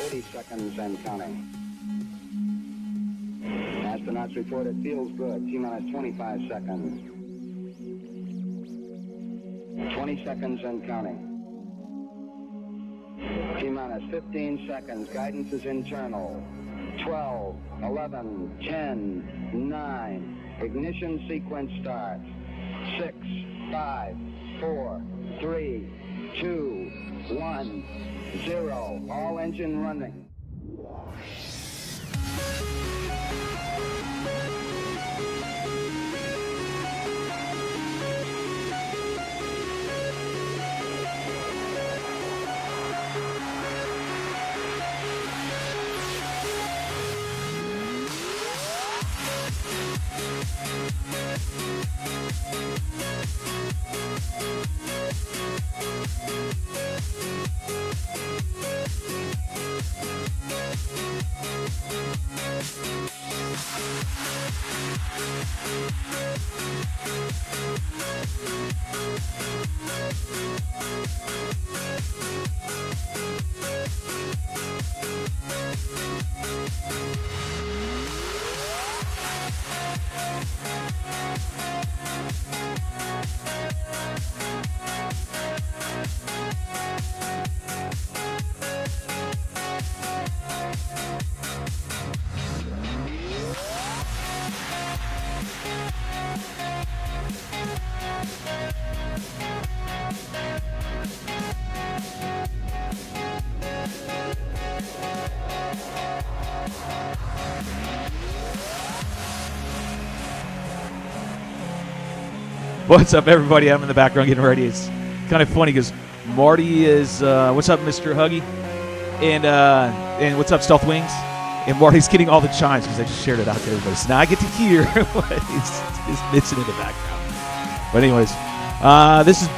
30 seconds and counting. Astronauts report it feels good. T-minus 25 seconds. 20 seconds and counting. T-minus 15 seconds. Guidance is internal. 12, 11, 10, 9. Ignition sequence starts. 6, 5, 4, 3, 2, 1, 0. All engine running. What's up, everybody? I'm in the background getting ready. It's kind of funny because Marty is, what's up, Mr. Huggy? And what's up, Stealth Wings? And Marty's getting all the chimes because I just shared it out to everybody. So now I get to hear what he's mixing in the background. But anyways, this is,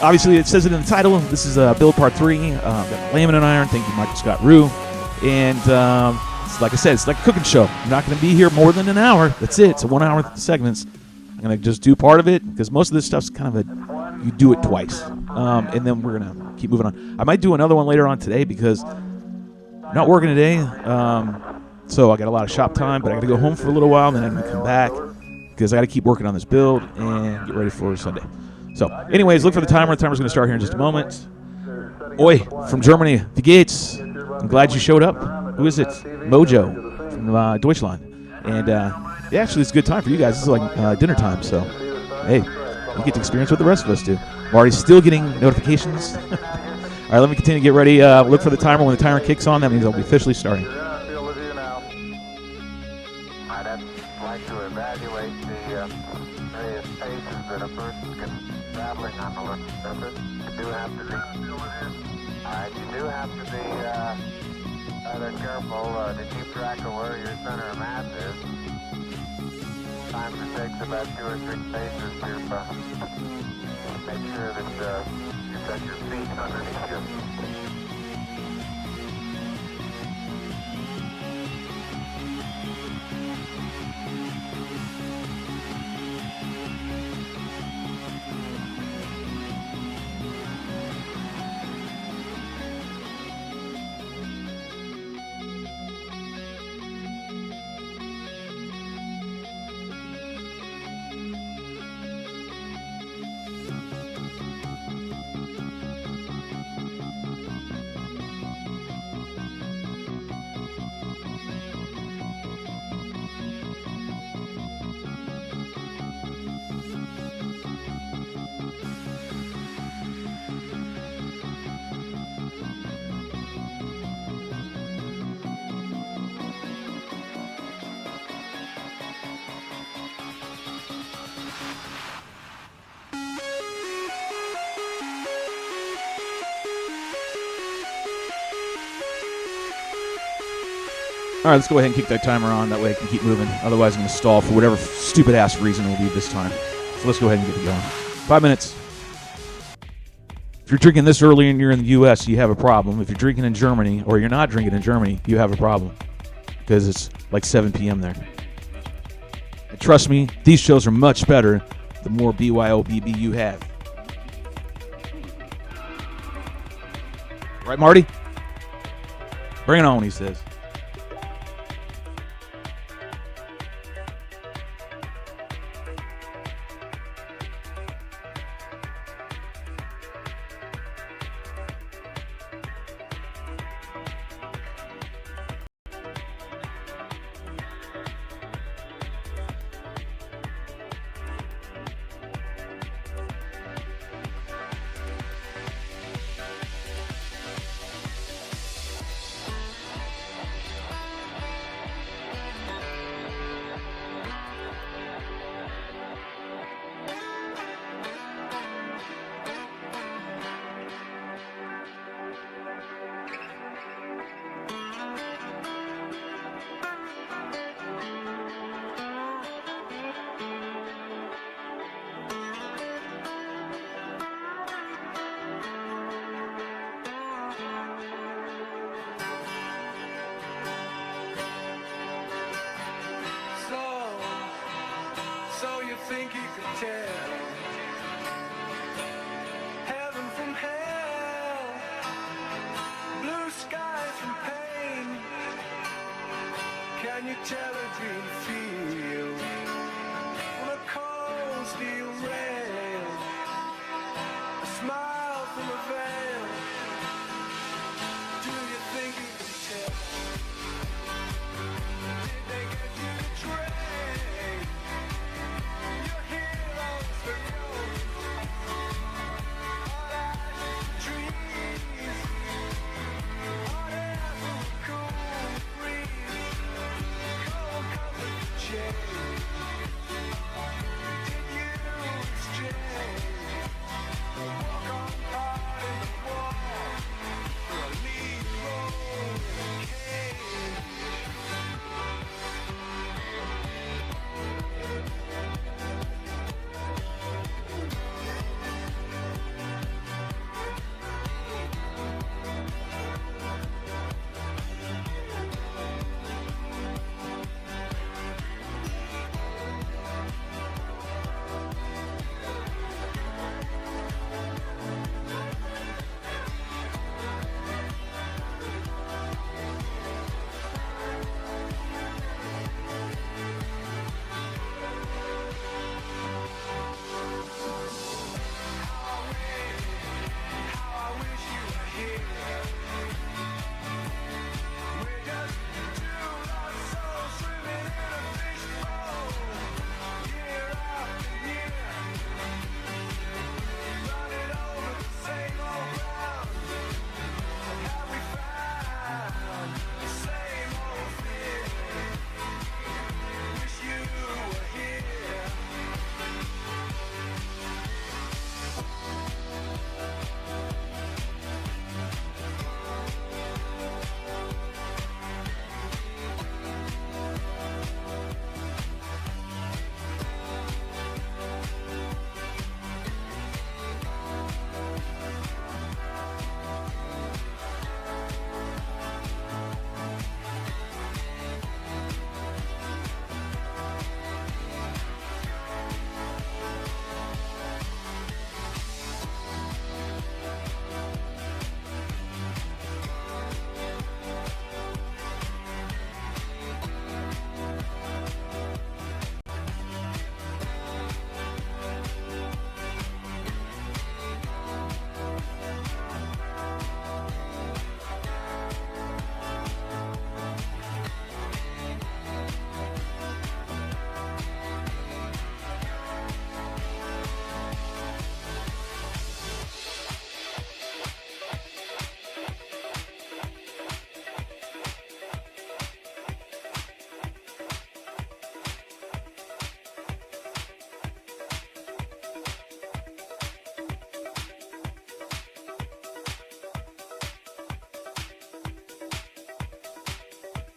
obviously it says it in the title. This is build part 3. Got laminate iron. Thank you, Michael Scott Rue. And like I said, it's like a cooking show. I'm not going to be here more than an hour. That's it. It's a 1 hour segments. I'm going to just do part of it because most of this stuff's kind of you do it twice. And then we're going to keep moving on. I might do another one later on today because I'm not working today. So I got a lot of shop time, but I got to go home for a little while, and then I'm going to come back because I got to keep working on this build and get ready for Sunday. So anyways, look for the timer. The timer's going to start here in just a moment. Oi, from Germany, the gates. I'm glad you showed up. Who is it? Mojo from Deutschland. And yeah, actually, it's a good time for you guys. This is like dinner time, so hey, you get to experience what the rest of us do. Marty's still getting notifications. All right, let me continue to get ready. Look for the timer. When the timer kicks on, that means I'll be officially starting. I'd like to evaluate the various paces that a person can traveling on the Earth's surface. You do have to be rather careful to keep track of where your center of mass is. Sometimes it takes about 2 or 3 paces to make sure that you've got your feet underneath you. All right, let's go ahead and kick that timer on. That way I can keep moving. Otherwise, I'm going to stall for whatever stupid-ass reason it will be this time. So let's go ahead and get it going. 5 minutes. If you're drinking this early and you're in the U.S., you have a problem. If you're drinking in Germany or you're not drinking in Germany, you have a problem because it's like 7 p.m. there. And trust me, these shows are much better the more BYOBB you have. Right, Marty? Bring it on, he says. So you think you could tell heaven from hell, blue skies from pain? Can you tell a green field from a cold steel rail, a smile from a veil? Do you think you can tell? Did they get you to trade?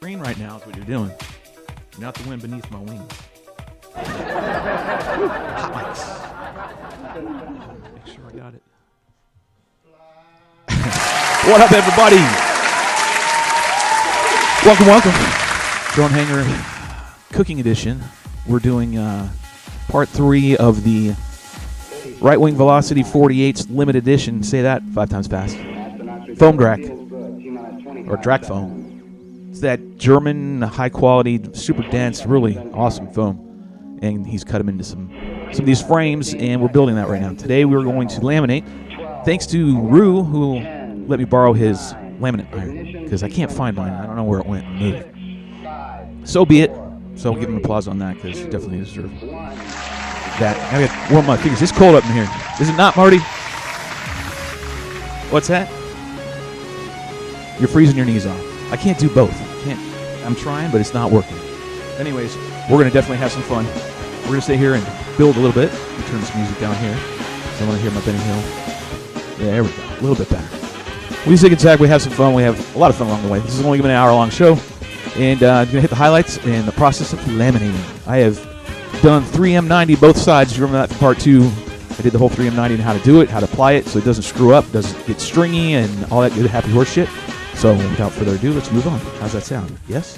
Green right now is what you're doing. Not the wind beneath my wings. Hot mics. Make sure I got it. What up, everybody? Welcome. Drone Hanger Cooking Edition. We're doing part 3 of the RiteWing Vollocity 48's limited edition. Say that 5 times fast. Foam Drac. Or Drac Foam. It's that German, high-quality, super dense, really awesome foam. And he's cut them into some of these frames, and we're building that right now. Today we're going to laminate. Thanks to Rue, who let me borrow his laminate iron, because I can't find mine. I don't know where it went. So be it. So I'll give him applause on that, because he definitely deserves that. I got to warm my fingers. It's cold up in here. Is it not, Marty? What's that? You're freezing your knees off. I can't do both. I'm trying, but it's not working. Anyways, we're going to definitely have some fun. We're going to stay here and build a little bit. Let me turn this music down here, so I want to hear my Benny Hill. There we go. A little bit better. We zig and zag. We have some fun. We have a lot of fun along the way. This is only going to be an hour-long show. And I'm going to hit the highlights and the process of laminating. I have done 3M90 both sides. You remember that from part 2. I did the whole 3M90 and how to do it, how to apply it so it doesn't screw up, doesn't get stringy, and all that good happy horse shit. So without further ado, let's move on. How's that sound? Yes?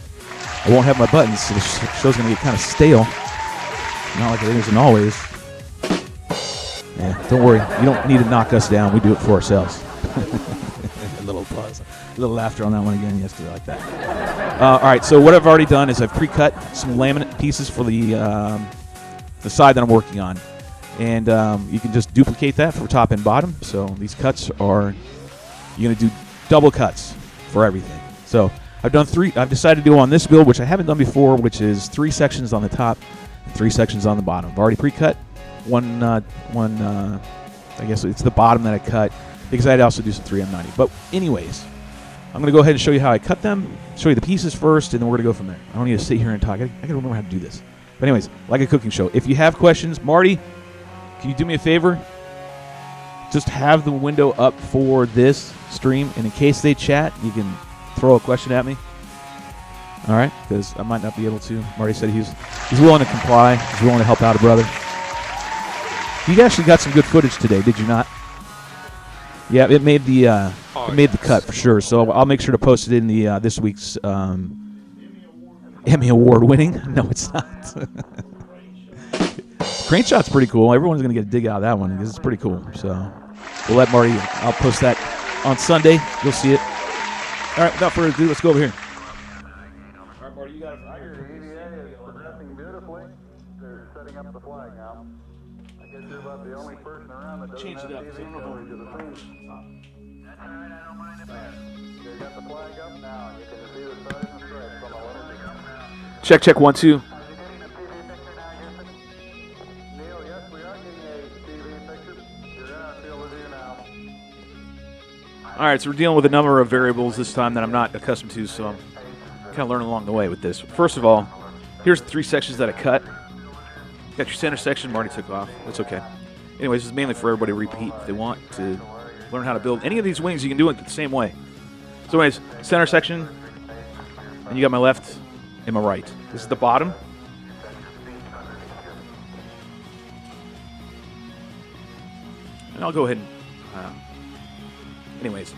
I won't have my buttons, so the show's going to get kind of stale. Not like it isn't always. Yeah, don't worry. You don't need to knock us down. We do it for ourselves. A little applause. A little laughter on that one again yesterday like that. All right, so what I've already done is I've pre-cut some laminate pieces for the side that I'm working on. And you can just duplicate that for top and bottom. So these cuts are, you're going to do double cuts for everything. So I've done 3. I've decided to do on this build, which I haven't done before, which is 3 sections on the top and 3 sections on the bottom. I've already pre-cut one. I guess it's the bottom that I cut because I'd also do some 3M90. But anyways, I'm going to go ahead and show you how I cut them, show you the pieces first, and then we're going to go from there. I don't need to sit here and talk. I got to remember how to do this. But anyways, like a cooking show. If you have questions, Marty, can you do me a favor? Just have the window up for this stream, and in case they chat, you can throw a question at me. All right? Because I might not be able to. Marty said he's willing to comply. He's willing to help out a brother. You actually got some good footage today, did you not? Yeah, it made the cut for sure. So I'll make sure to post it in the this week's Emmy Award winning. No, it's not. Crane shot's pretty cool. Everyone's going to get a dig out of that one because it's pretty cool. So we'll let Marty. I'll post that on Sunday. You'll see it. All right, without further ado, let's go over here. All right, Marty, you got it. The EVA is progressing beautifully. They're setting up the flag now. I guess you're about the only person around that doesn't Change it have up, TV 'cause I don't know coverage of the scene. That's all right, I don't mind a bit. They've got the flag up now. You can see the stars and stripes on the letters. Check 1 2. Are you getting a TV picture now, Houston? Neil, yes, we are getting a TV picture. You're in our field of view now. All right, so we're dealing with a number of variables this time that I'm not accustomed to, so I'm kind of learning along the way with this. First of all, here's the 3 sections that I cut. Got your center section Marty took off. That's okay. Anyways, this is mainly for everybody to repeat if they want to learn how to build any of these wings. You can do it the same way. So anyways, center section, and you got my left and my right. This is the bottom. And I'll go ahead and... anyways,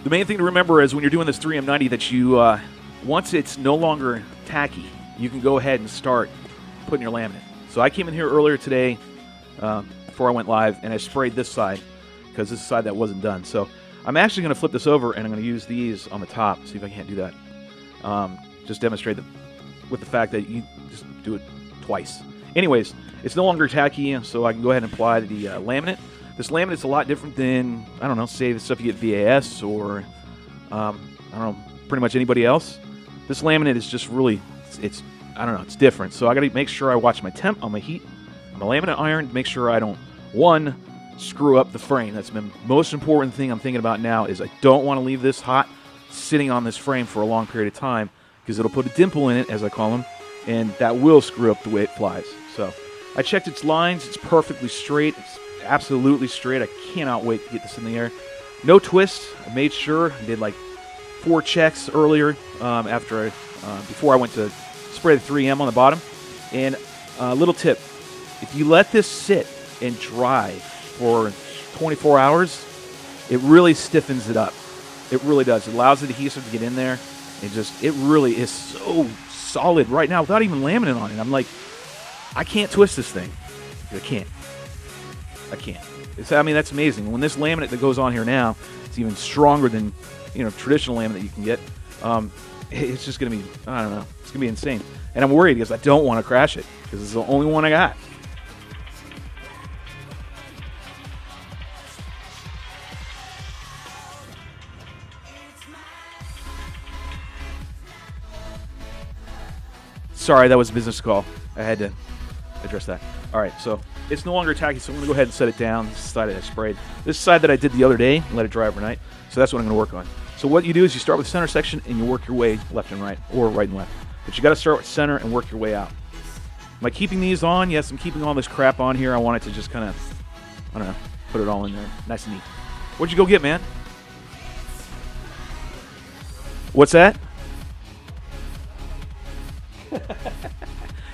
the main thing to remember is when you're doing this 3M90 that you, once it's no longer tacky, you can go ahead and start putting your laminate. So I came in here earlier today before I went live, and I sprayed this side because this is the side that wasn't done. So I'm actually going to flip this over, and I'm going to use these on the top, see if I can't do that. Just demonstrate with the fact that you just do it twice. Anyways, it's no longer tacky, so I can go ahead and apply the laminate. This laminate's a lot different than, I don't know, say the stuff you get VAS or, I don't know, pretty much anybody else. This laminate is just really, it's I don't know, it's different. So I got to make sure I watch my temp on my heat, on my laminate iron, to make sure I don't, one, screw up the frame. That's the most important thing I'm thinking about now is I don't want to leave this hot sitting on this frame for a long period of time because it'll put a dimple in it, as I call them, and that will screw up the way it flies. So I checked its lines. It's perfectly straight. It's absolutely straight. I cannot wait to get this in the air. No twist. I made sure. I did like 4 checks earlier before I went to spray the 3M on the bottom. And a little tip. If you let this sit and dry for 24 hours, it really stiffens it up. It really does. It allows the adhesive to get in there. It really is so solid right now without even laminate on it. I'm like, I can't twist this thing. I can't. I mean, that's amazing. When this laminate that goes on here now, it's even stronger than traditional laminate you can get. It's just going to be, I don't know, it's going to be insane. And I'm worried because I don't want to crash it because it's the only one I got. Sorry, that was a business call. I had to address that. All right, so it's no longer tacky, so I'm going to go ahead and set it down. This side I sprayed. This side that I did the other day, let it dry overnight. So that's what I'm going to work on. So what you do is you start with the center section and you work your way left and right, or right and left. But you got to start with center and work your way out. Am I keeping these on? Yes, I'm keeping all this crap on here. I want it to just kind of, I don't know, put it all in there. Nice and neat. What'd you go get, man? What's that?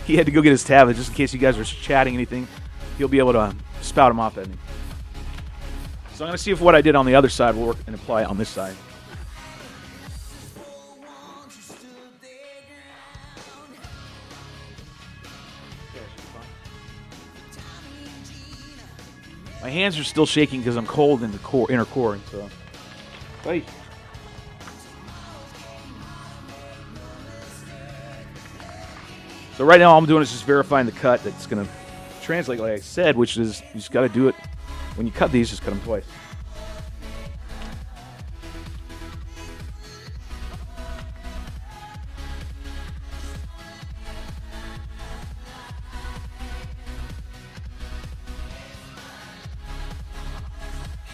He had to go get his tablet just in case you guys are chatting anything. He'll be able to spout them off at me. So I'm going to see if what I did on the other side will work and apply it on this side. My hands are still shaking because I'm cold in the core, inner core. So, wait. So right now all I'm doing is just verifying the cut that's going to translate like I said, which is you just got to do it. When you cut these, just cut them twice.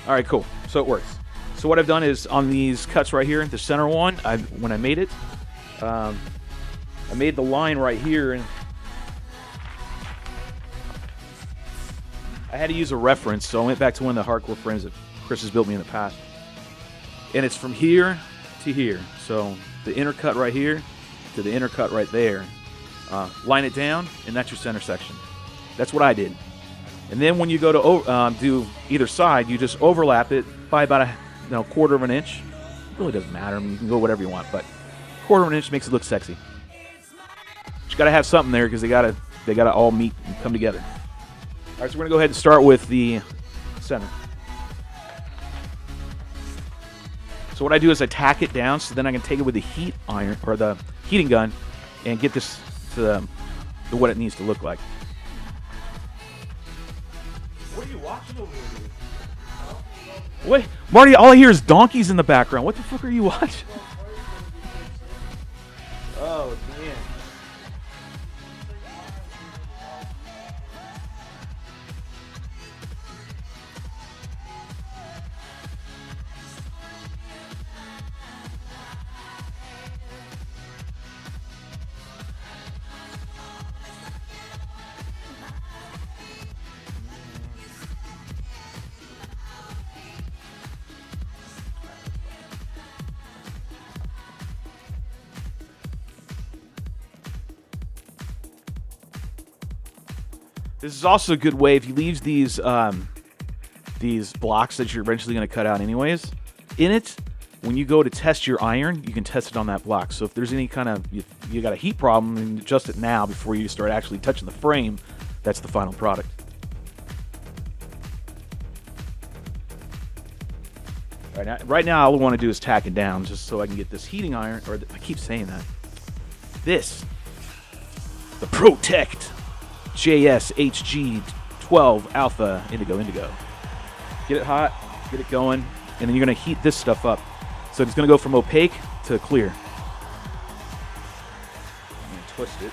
All right, cool. So it works. So what I've done is on these cuts right here, the center one, when I made it, I made the line right here, and I had to use a reference, so I went back to one of the hardcore frames that Chris has built me in the past. And it's from here to here. So the inner cut right here to the inner cut right there. Line it down, and that's your center section. That's what I did. And then when you go to do either side, you just overlap it by about a quarter of an inch. It really doesn't matter. I mean, you can go whatever you want, but quarter of an inch makes it look sexy. But you got to have something there because they got to all meet and come together. All right, so we're going to go ahead and start with the center. So what I do is I tack it down so then I can take it with the heat iron or the heating gun and get this to what it needs to look like. What are you watching over here? Wait, Marty, all I hear is donkeys in the background. What the fuck are you watching? Oh, man. This is also a good way if you leave these blocks that you're eventually going to cut out anyways in it. When you go to test your iron, you can test it on that block. So if there's any kind of you got a heat problem, and adjust it now before you start actually touching the frame. That's the final product. Right now, all I want to do is tack it down just so I can get this heating iron. Or I keep saying that. The Protect JS HG12 Alpha Indigo. Get it hot, get it going, and then you're going to heat this stuff up. So it's going to go from opaque to clear. I'm going to twist it.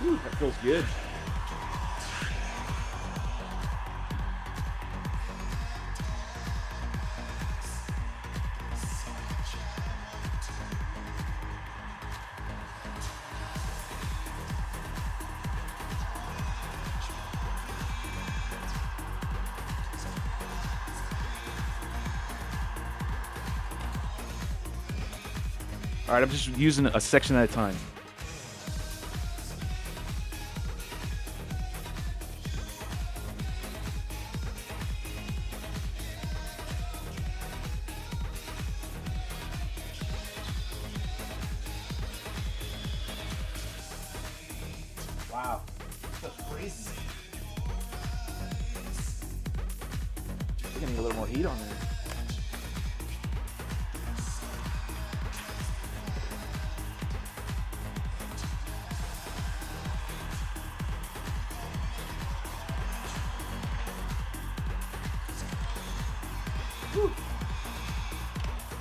Ooh, that feels good. All right, I'm just using a section at a time. Wow, that's crazy. We're gonna need a little more heat on there.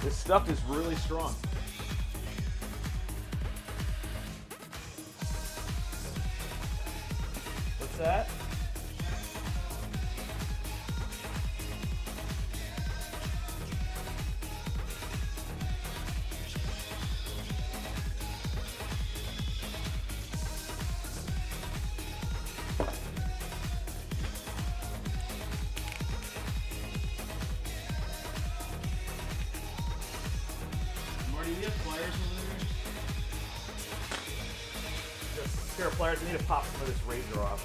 This stuff is really strong. What's that? Marty, do you have pliers over there? Just a pair of pliers. I need to pop some of this razor off.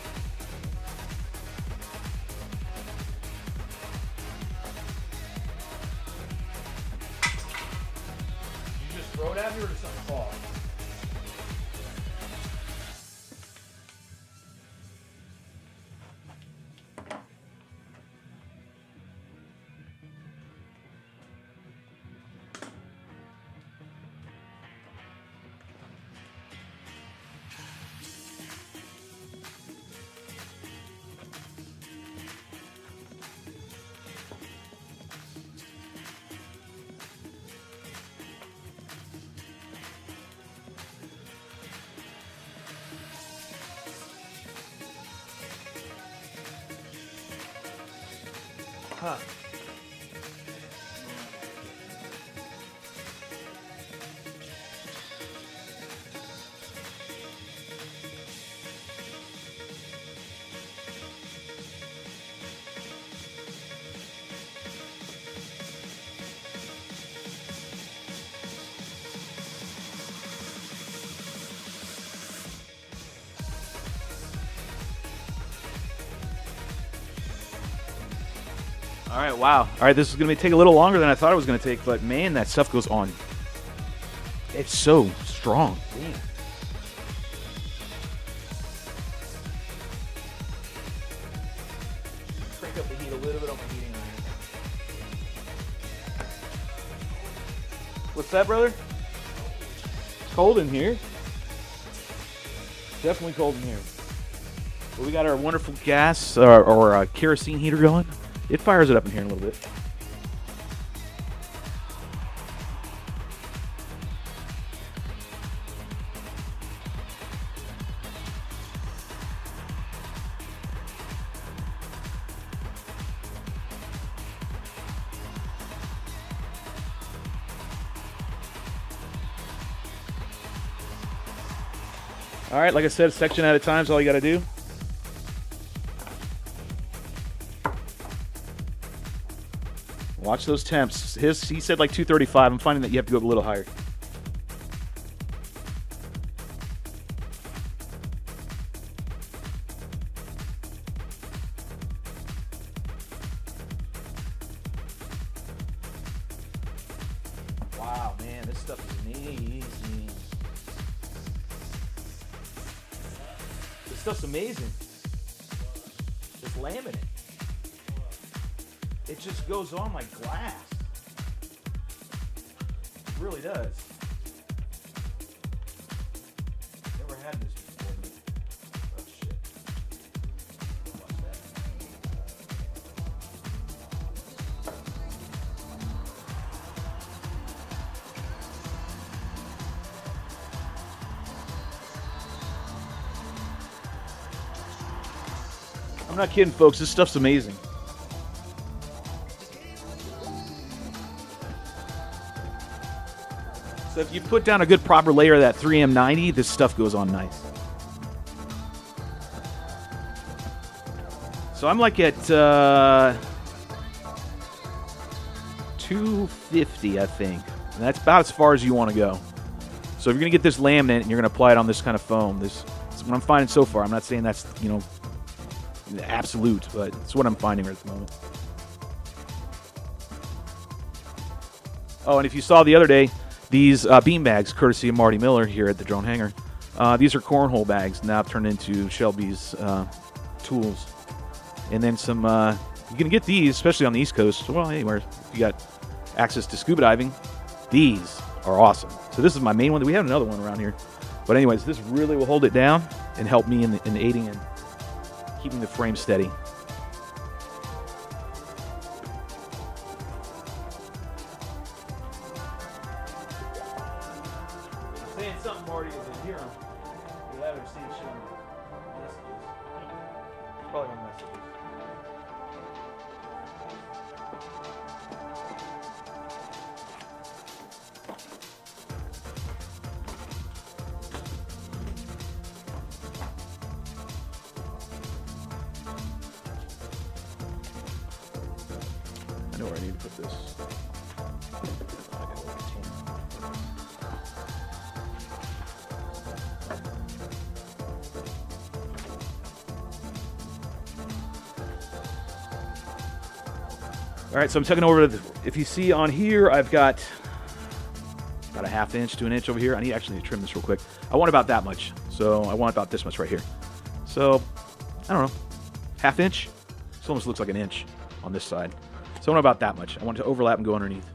Did you just throw it at me or did something fall? Huh. All right, wow. All right, this is going to take a little longer than I thought it was going to take, but man, that stuff goes on. It's so strong. Damn. Crank up the heat a little bit on my heating iron. What's that, brother? It's cold in here. Definitely cold in here. Well, we got our wonderful gas or kerosene heater going. It fires it up in here in a little bit. All right, like I said, section at a time is all you got to do. Watch those temps. He said like 235. I'm finding that you have to go up a little higher. Wow, man, this stuff is amazing. This stuff's amazing. This laminate. It just goes on like glass. It really does. Never had this before. Oh shit. Watch that. I'm not kidding, folks. This stuff's amazing. So if you put down a good proper layer of that 3M90, this stuff goes on nice. So I'm like at 250, I think. And that's about as far as you want to go. So if you're going to get this laminate and you're going to apply it on this kind of foam, this is what I'm finding so far. I'm not saying that's, you know, absolute, but it's what I'm finding right at the moment. Oh, and if you saw the other day, these bean bags, courtesy of Marty Miller here at the Drone Hangar, these are cornhole bags now turned into Shelby's tools. And then some, you can get these, especially on the East Coast, well, anywhere, if you got access to scuba diving, these are awesome. So this is my main one. We have another one around here. But anyways, this really will hold it down and help me in aiding and keeping the frame steady. saying something, Marty, because I hear him. You'll have to see it showing messages. Probably on messages. I know where I need to put this. All right, so I'm tucking over to if you see on here, I've got about a ½ inch to an inch over here. I actually need to trim this real quick. I want about that much. So I want about this much right here. So, I don't know, ½ inch? This almost looks like an inch on this side. So I want about that much. I want it to overlap and go underneath.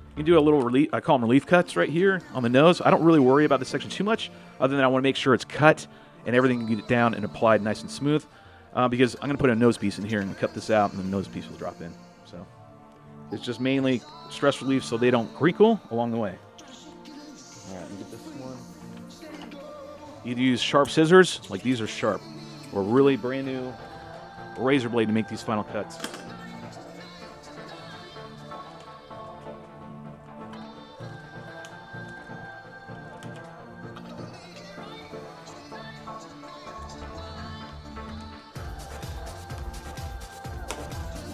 You can do a little relief, I call them relief cuts right here on the nose. I don't really worry about this section too much, other than I want to make sure it's cut and everything can get down and applied nice and smooth. Because I'm going to put a nose piece in here and cut this out, and the nose piece will drop in. So it's just mainly stress relief so they don't crinkle along the way. All right, let me get this one. Either use sharp scissors, like these are sharp, or really brand new razor blade to make these final cuts.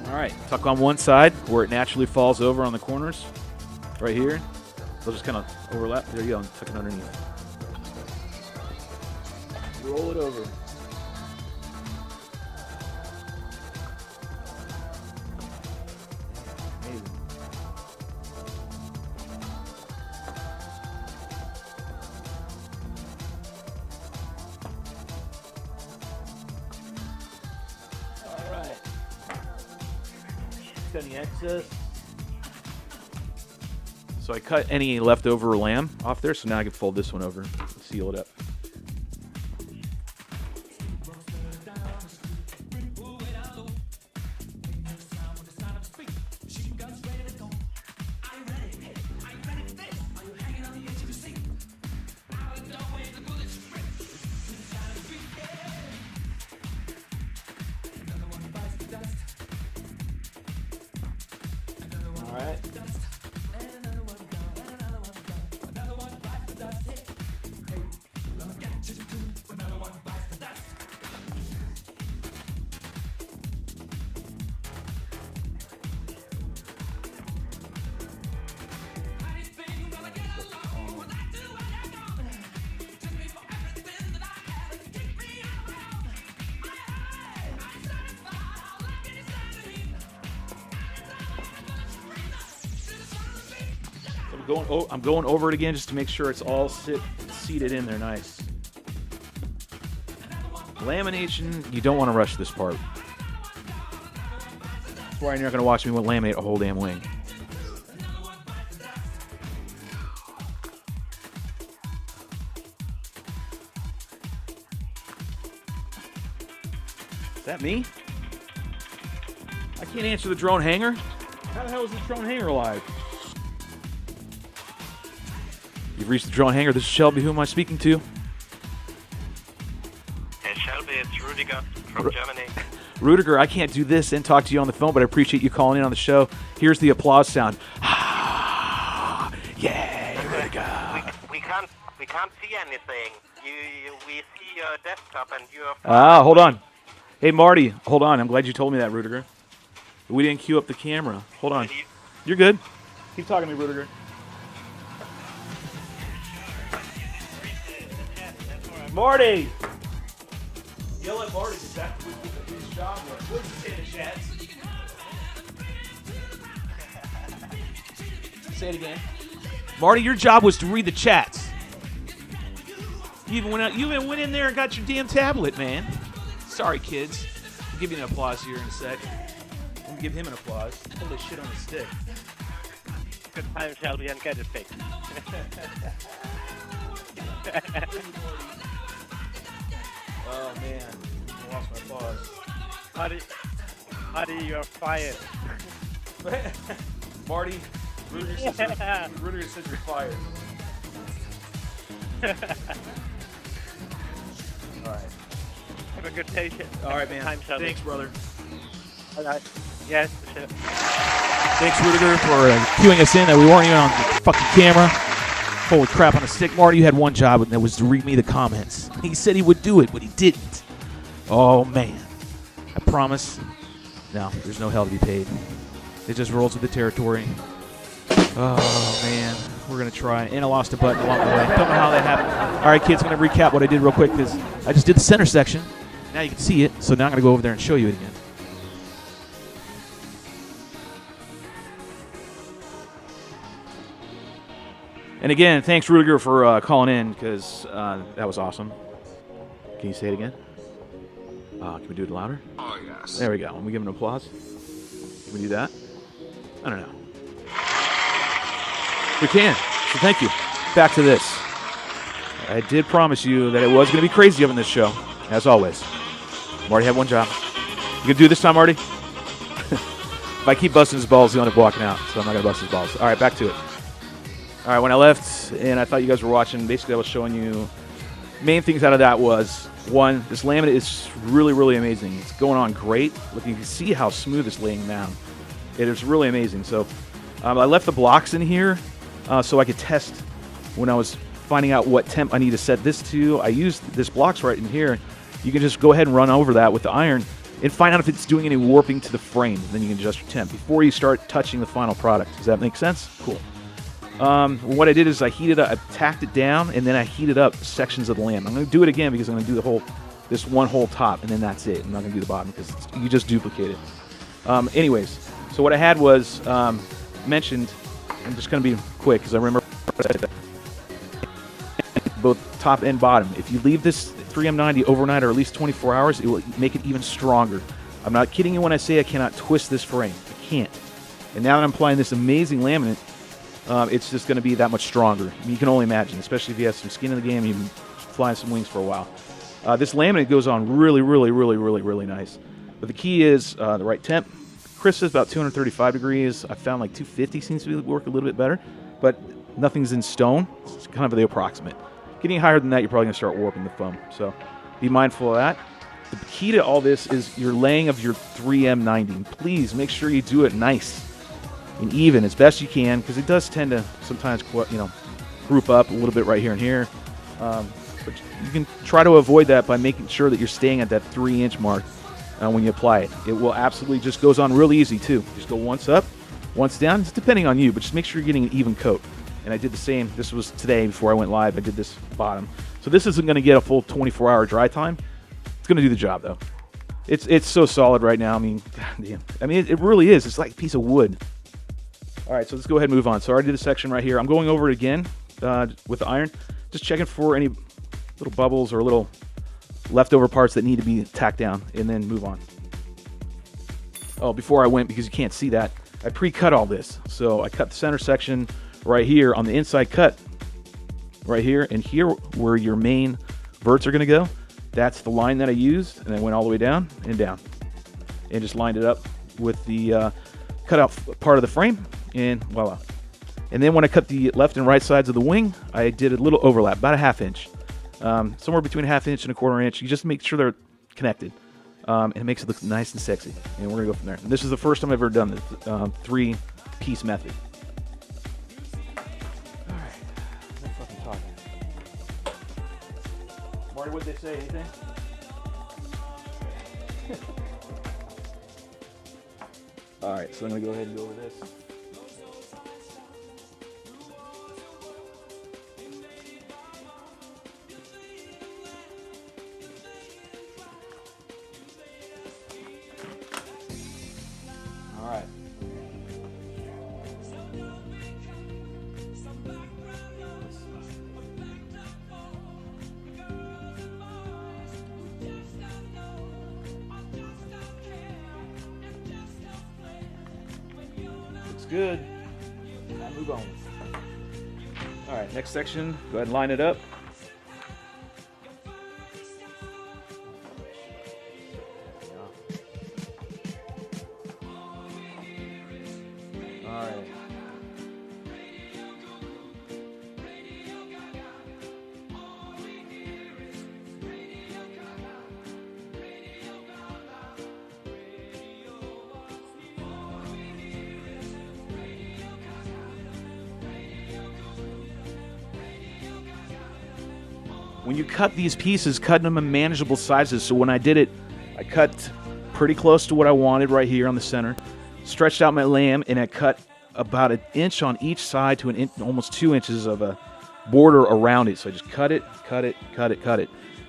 All right, tuck on one side where it naturally falls over on the corners, right here. They'll just kind of overlap. There you go, and tuck it underneath. Roll it over. Amazing. All right. Cut any excess. So I cut any leftover lamb off there, so now I can fold this one over and seal it up. All right. I'm going over it again just to make sure it's all seated in there nice. Lamination, you don't want to rush this part. That's why you're not going to watch me laminate a whole damn wing. Is that me? I can't answer the drone hanger. How the hell is the drone hanger alive? You've reached the drone hanger. This is Shelby. Who am I speaking to? Hey, Shelby, it's Rudiger from Germany. Rudiger, I can't do this and talk to you on the phone, but I appreciate you calling in on the show. Here's the applause sound. Yay, Rudiger. We can't see anything. We see your desktop and your. Hold on. Hey, Marty, hold on. I'm glad you told me that, Rudiger. We didn't queue up the camera. Hold on. You're good. Keep talking to me, Rudiger. Marty! Yell at Marty because that's what his job was. What did you say in the chat? Say it again. Marty, your job was to read the chats. You even went in there and got your damn tablet, man. Sorry, kids. I'll give you an applause here in a sec. I'm going to give him an applause. Hold this shit on his stick. Good time, Shelby, and get it fixed. Oh man, I lost my applause. Marty, you're fired. Marty, Rudiger says you're fired. All right. Have a good patient. All right, man. Time shuttle. Thanks, brother. All right. Yes. Sure. Thanks, Rudiger, for cueing us in that we weren't even on fucking camera. Holy crap on a stick. Marty, you had one job, and that was to read me the comments. He said he would do it, but he didn't. Oh, man. I promise. No, there's no hell to be paid. It just rolls with the territory. Oh, man. We're going to try. And I lost a button along the way. Don't know how that happened. All right, kids, I'm going to recap what I did real quick because I just did the center section. Now you can see it, so now I'm going to go over there and show you it again. And again, thanks, Rudiger, for calling in because that was awesome. Can you say it again? Can we do it louder? Oh, yes. There we go. Can we give him an applause? Can we do that? I don't know. We can. So thank you. Back to this. I did promise you that it was going to be crazy up in this show, as always. Marty had one job. You going to do it this time, Marty? If I keep busting his balls, he'll end up walking out, so I'm not going to bust his balls. All right, back to it. All right, when I left and I thought you guys were watching, basically I was showing you main things out of that was, one, this laminate is really, really amazing. It's going on great. Look, you can see how smooth it's laying down. It is really amazing. So I left the blocks in here so I could test when I was finding out what temp I need to set this to. I used this blocks right in here. You can just go ahead and run over that with the iron and find out if it's doing any warping to the frame. Then you can adjust your temp before you start touching the final product. Does that make sense? Cool. What I did is I heated up, I tacked it down, and then I heated up sections of the lamp. I'm going to do it again because I'm going to do this one whole top, and then that's it. I'm not going to do the bottom because you just duplicate it. Anyways, so what I had was mentioned. I'm just going to be quick because I remember both top and bottom. If you leave this 3M90 overnight or at least 24 hours, it will make it even stronger. I'm not kidding you when I say I cannot twist this frame. I can't. And now that I'm applying this amazing laminate, it's just going to be that much stronger. I mean, you can only imagine, especially if you have some skin in the game and you've been flying some wings for a while. This laminate goes on really, really, really, really, really nice. But the key is the right temp. Chris says about 235 degrees. I found like 250 seems to work a little bit better, but nothing's in stone. It's kind of the approximate. Getting higher than that, you're probably going to start warping the foam. So be mindful of that. The key to all this is your laying of your 3M90. Please make sure you do it nice and even as best you can, because it does tend to sometimes, group up a little bit right here and here. But you can try to avoid that by making sure that you're staying at that 3-inch mark when you apply it. It will absolutely just goes on real easy too. Just go once up, once down. It's depending on you, but just make sure you're getting an even coat. And I did the same. This was today before I went live. I did this bottom. So this isn't going to get a full 24-hour dry time. It's going to do the job though. It's so solid right now. I mean, goddamn. I mean, it really is. It's like a piece of wood. All right, so let's go ahead and move on. So I already did a section right here. I'm going over it again with the iron, just checking for any little bubbles or little leftover parts that need to be tacked down, and then move on. Oh, before I went, because you can't see that, I pre-cut all this. So I cut the center section right here on the inside cut, right here, and here where your main verts are going to go. That's the line that I used, and I went all the way down, and just lined it up with the cut out part of the frame, and voila. And then when I cut the left and right sides of the wing, I did a little overlap, about a 1/2 inch. Somewhere between a 1/2 inch and a 1/4 inch. You just make sure they're connected. And it makes it look nice and sexy. And we're going to go from there. And this is the first time I've ever done this 3-piece method. All right. No fucking talking. Marty, what did they say? Anything? All right, so I'm going to go ahead and go over this. All right. Looks good. Now move on. All right, next section. Go ahead and line it up. when you cut these pieces, cut them in manageable sizes. So when I did it, I cut pretty close to what I wanted right here on the center, stretched out my lamb, and I cut about 1 inch on each side to almost 2 inches of a border around it. So I just cut it,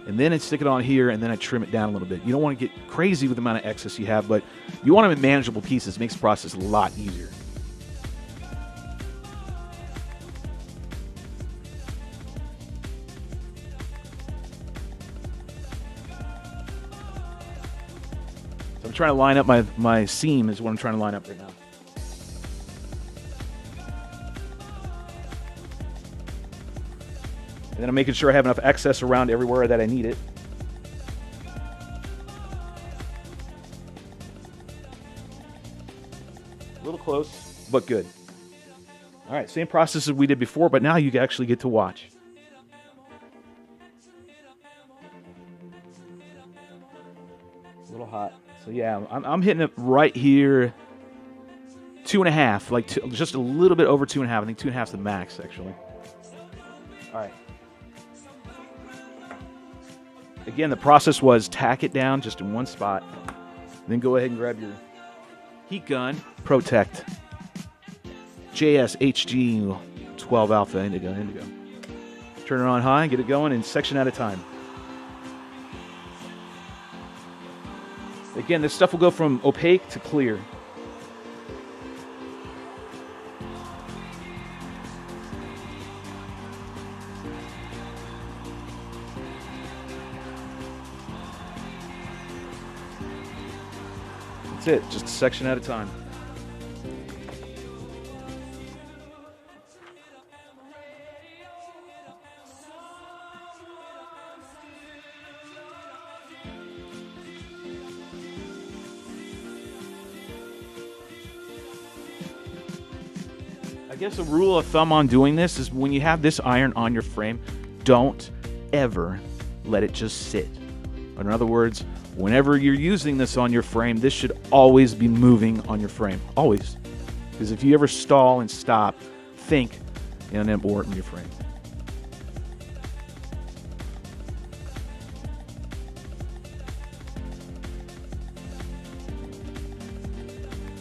and then I stick it on here, and then I trim it down a little bit. You don't want to get crazy with the amount of excess you have, but you want them in manageable pieces. It makes the process a lot easier. So I'm trying to line up my seam is what I'm trying to line up right now. And then I'm making sure I have enough excess around everywhere that I need it. A little close, but good. All right, same process as we did before, but now you actually get to watch. It's a little hot. So yeah, I'm hitting it right here. 2.5, like just a little bit over 2.5. I think 2.5 is the max, actually. All right. Again, the process was tack it down just in one spot. Then go ahead and grab your heat gun, Protect JSHG 12 Alpha Indigo. Turn it on high, get it going in section at a time. Again, this stuff will go from opaque to clear. That's it, just a section at a time. I guess a rule of thumb on doing this is when you have this iron on your frame, don't ever let it just sit. In other words, whenever you're using this on your frame, this should always be moving on your frame. Always. Because if you ever stall and stop, think you'll end up warping your frame.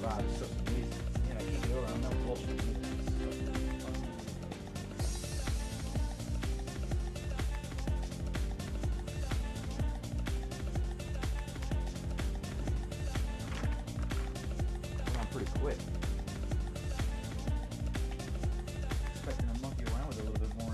Wow, this stuff's amazing. Man, I can't get over. I'm not bullshit. Pretty quick. Expecting to monkey around with it a little bit more.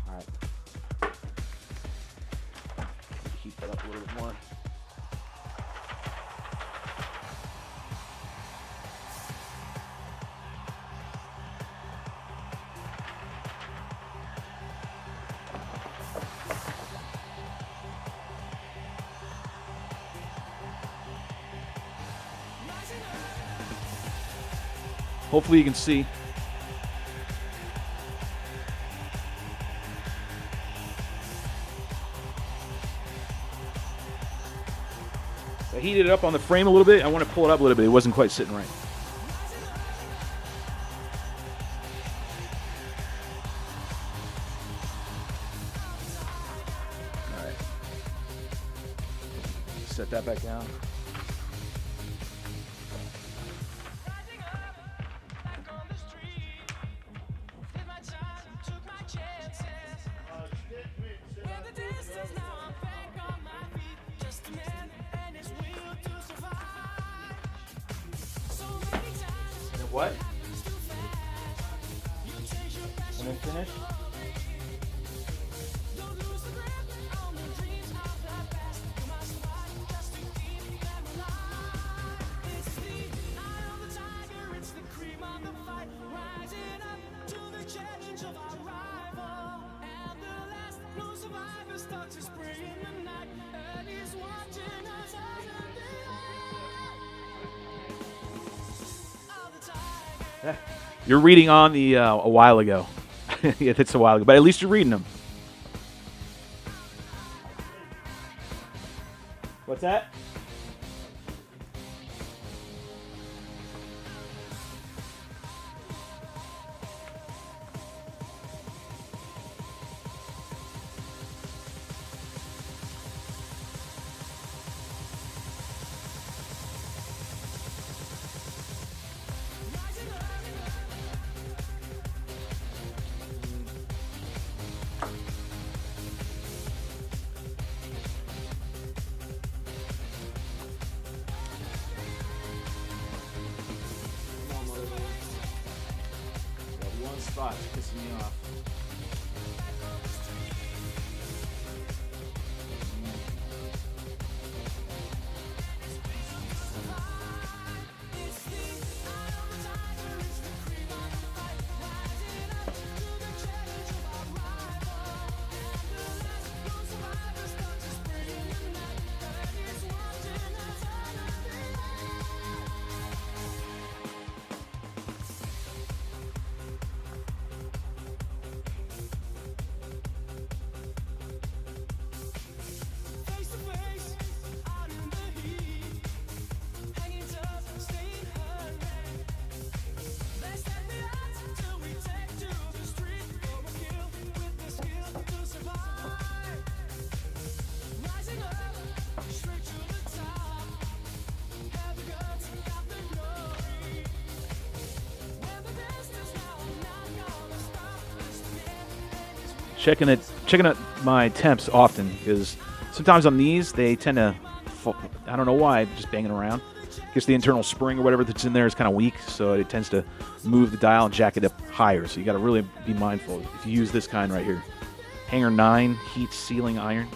All right. Keep that up a little bit more. Hopefully you can see. I heated it up on the frame a little bit. I want to pull it up a little bit. It wasn't quite sitting right. All right. Set that back down. What? When it's finished? You're reading on the a while ago. Yeah, that's a while ago, but at least you're reading them. What's that? One spot pissing me off. Checking out my temps often, because sometimes on these they tend to, I don't know why, just banging around. I guess the internal spring or whatever that's in there is kind of weak, so it tends to move the dial and jack it up higher. So you got to really be mindful if you use this kind right here. Hanger 9 heat sealing iron.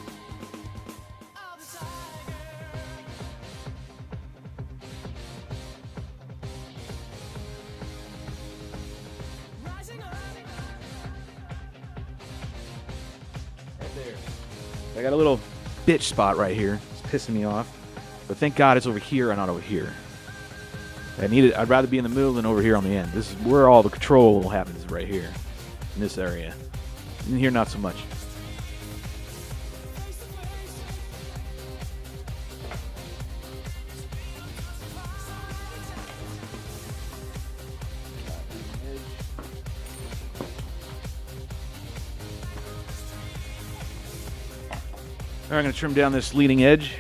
I got a little bitch spot right here. It's pissing me off. But thank God it's over here and not over here. I'd rather be in the middle than over here on the end. This is where all the control happens, right here. In this area. In here, not so much. All right, I'm going to trim down this leading edge.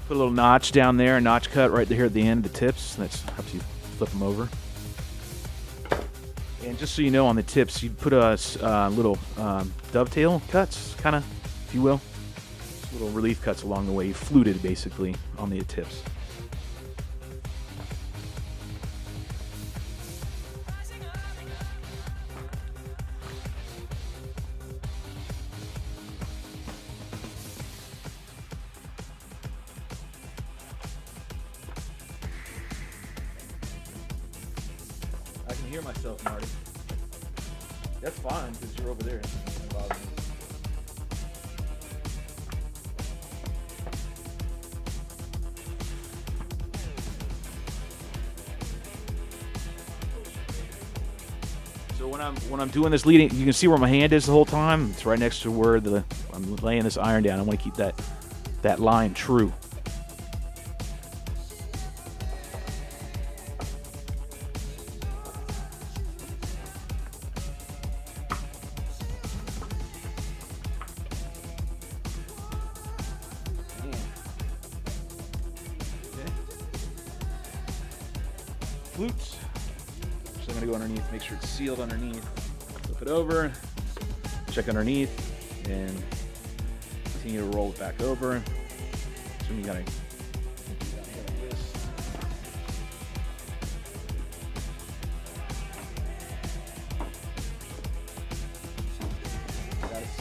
Put a little notch down there, a notch cut right here at the end of the tips. That helps you flip them over. And just so you know, on the tips, you put a little dovetail cuts, kind of, if you will. Little relief cuts along the way. You fluted, basically, on the tips. I can hear myself, Marty. That's fine, because you're over there. It doesn't bother me. So when I'm doing this leading, you can see where my hand is the whole time. It's right next to where I'm laying this iron down. I want to keep that line true. Flutes. So I'm going to go underneath, make sure it's sealed underneath. Flip it over, check underneath, and continue to roll it back over. So you got to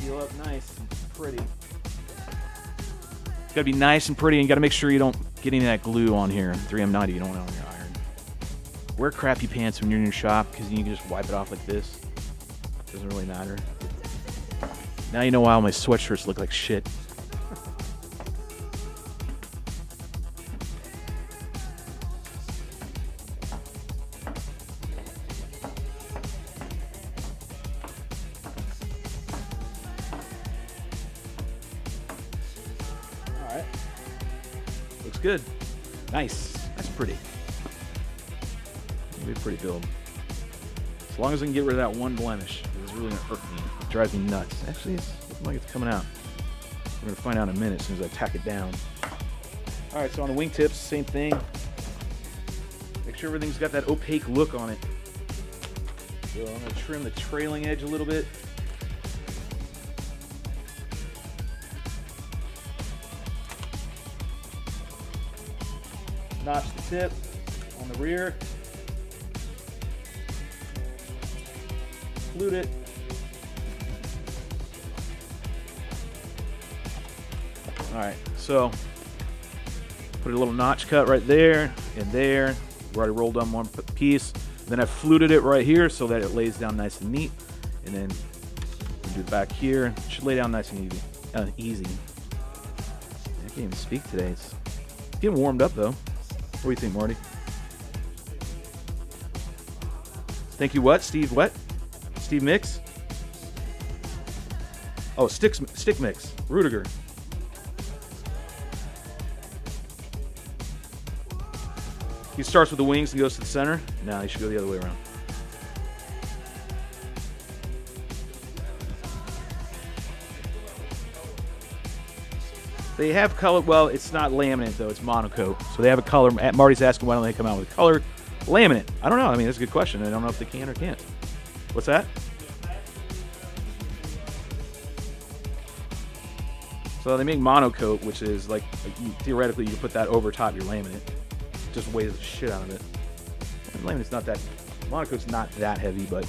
seal up nice and pretty. got to be nice and pretty, and you got to make sure you don't get any of that glue on here. 3M90, you don't want it on your iron. Wear crappy pants when you're in your shop because you can just wipe it off like this. Doesn't really matter. Now you know why all my sweatshirts look like shit. All right. Looks good. Nice. That's pretty. It'll be a pretty build. As long as I can get rid of that one blemish, it's really gonna hurt me. It drives me nuts. Actually, it's looking like it's coming out. We're gonna find out in a minute as soon as I tack it down. All right, so on the wingtips, same thing. Make sure everything's got that opaque look on it. So I'm gonna trim the trailing edge a little bit. Notch the tip on the rear. Flute it. Alright, so put a little notch cut right there and there. We already rolled on one piece. Then I fluted it right here so that it lays down nice and neat. And then we do it back here. It should lay down nice and easy. I can't even speak today. It's getting warmed up though. What do you think, Marty? Thank you, what? Steve, what? Steve Mix? Oh, stick mix. Rudiger. He starts with the wings and goes to the center. No, he should go the other way around. They have color. Well, it's not laminate though. It's monocoat. So they have a color. Marty's asking why don't they come out with color laminate. I don't know. I mean, that's a good question. I don't know if they can or can't. What's that? So they make monocoat, which is like theoretically you can put that over top your laminate. Just weighs the shit out of it. And laminate's not that. Monocoat's not that heavy, but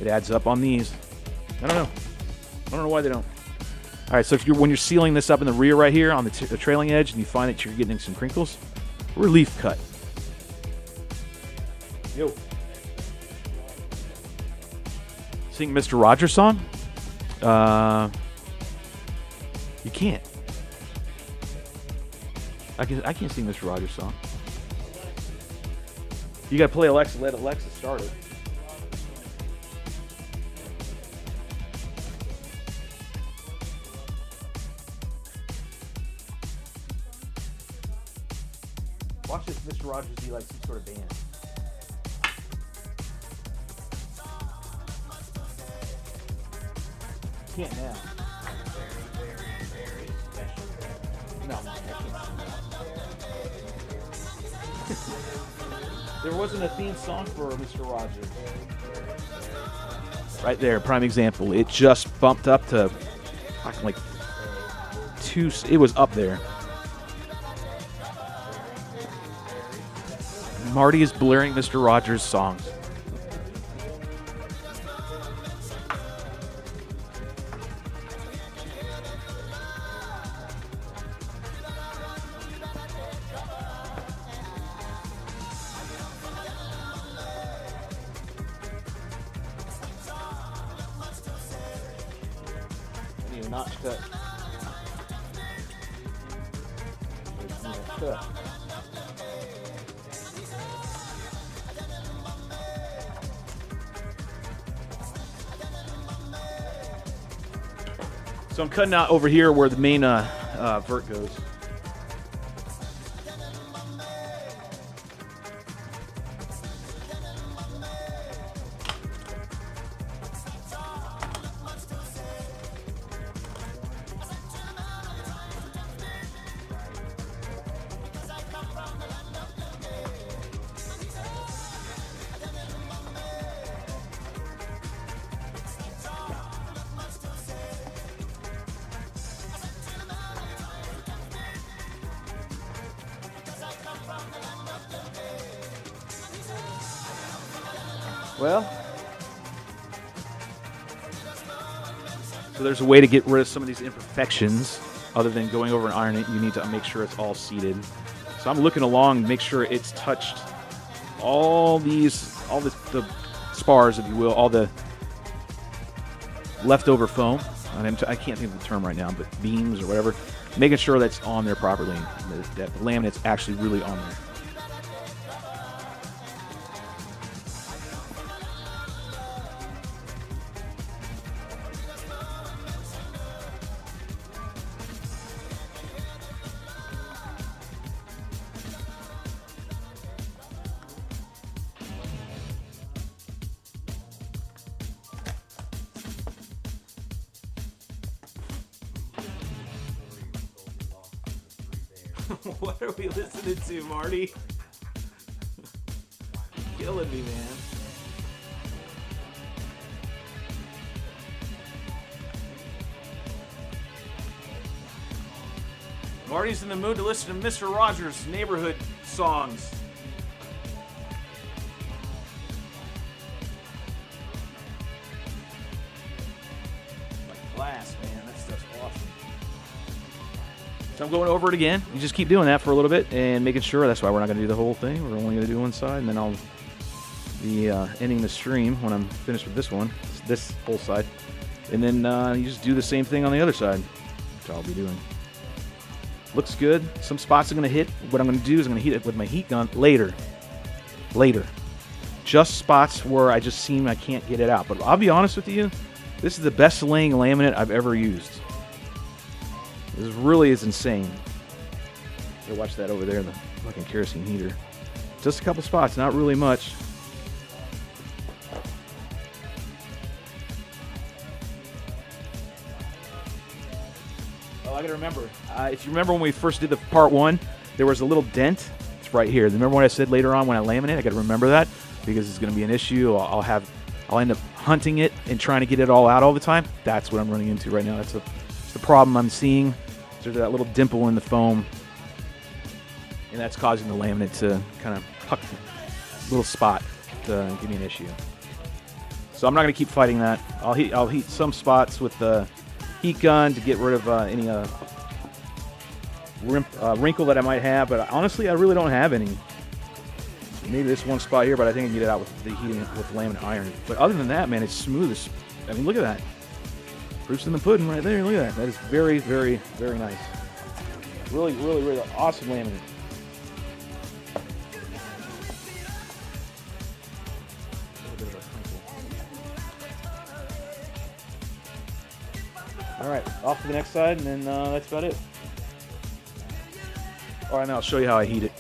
it adds up on these. I don't know. I don't know why they don't. All right, so if when you're sealing this up in the rear right here on the trailing edge, and you find that you're getting some crinkles, relief cut. Yo. Sing Mr. Rogers song? You can't. I can't sing Mr. Rogers song. You gotta play Alexa. Let Alexa start it. Watch this Mr. Rogers be like some sort of band. Can't now. No, I can't sing that. There wasn't a theme song for Mr. Rogers. Right there, prime example. It just bumped up to like 2. It was up there. Marty is blaring Mr. Rogers songs. I need a notch cut. So I'm cutting out over here where the main vert goes. Well, so there's a way to get rid of some of these imperfections other than going over and ironing it. You need to make sure it's all seated. So I'm looking along to make sure it's touched all the spars, if you will, all the leftover foam. I can't think of the term right now, but beams or whatever. Making sure that's on there properly, that the laminate's actually really on there. What are we listening to, Marty? Killing me, man. Marty's in the mood to listen to Mr. Rogers' neighborhood songs. Like glass, man. That stuff's awesome. So I'm going over it again. You just keep doing that for a little bit and making sure. That's why we're not going to do the whole thing. We're only going to do one side, and then I'll be ending the stream when I'm finished with this one, this whole side. And then you just do the same thing on the other side, which I'll be doing. Looks good. Some spots are going to hit. What I'm going to do is I'm going to heat it with my heat gun later. Just spots where I just seem I can't get it out. But I'll be honest with you, this is the best laying laminate I've ever used. This really is insane. You watch that over there, the fucking kerosene heater. Just a couple spots, not really much. Oh, I gotta remember. If you remember when we first did the part 1, there was a little dent. It's right here. Remember what I said later on when I laminate? I gotta remember that because it's gonna be an issue. I'll end up hunting it and trying to get it all out all the time. That's what I'm running into right now. That's the problem I'm seeing. There's that little dimple in the foam, and that's causing the laminate to kind of puck a little spot to give me an issue. So I'm not going to keep fighting that. I'll heat some spots with the heat gun to get rid of any wrinkle that I might have, but honestly, I really don't have any. Maybe this one spot here, but I think I can get it out with the heating with laminate iron. But other than that, man, it's smooth as. I mean, look at that. Proof's in the pudding right there. Look at that. That is very, very, very nice. Really, really, really awesome laminate. All right, off to the next side, and then that's about it. All right, now I'll show you how I heat it.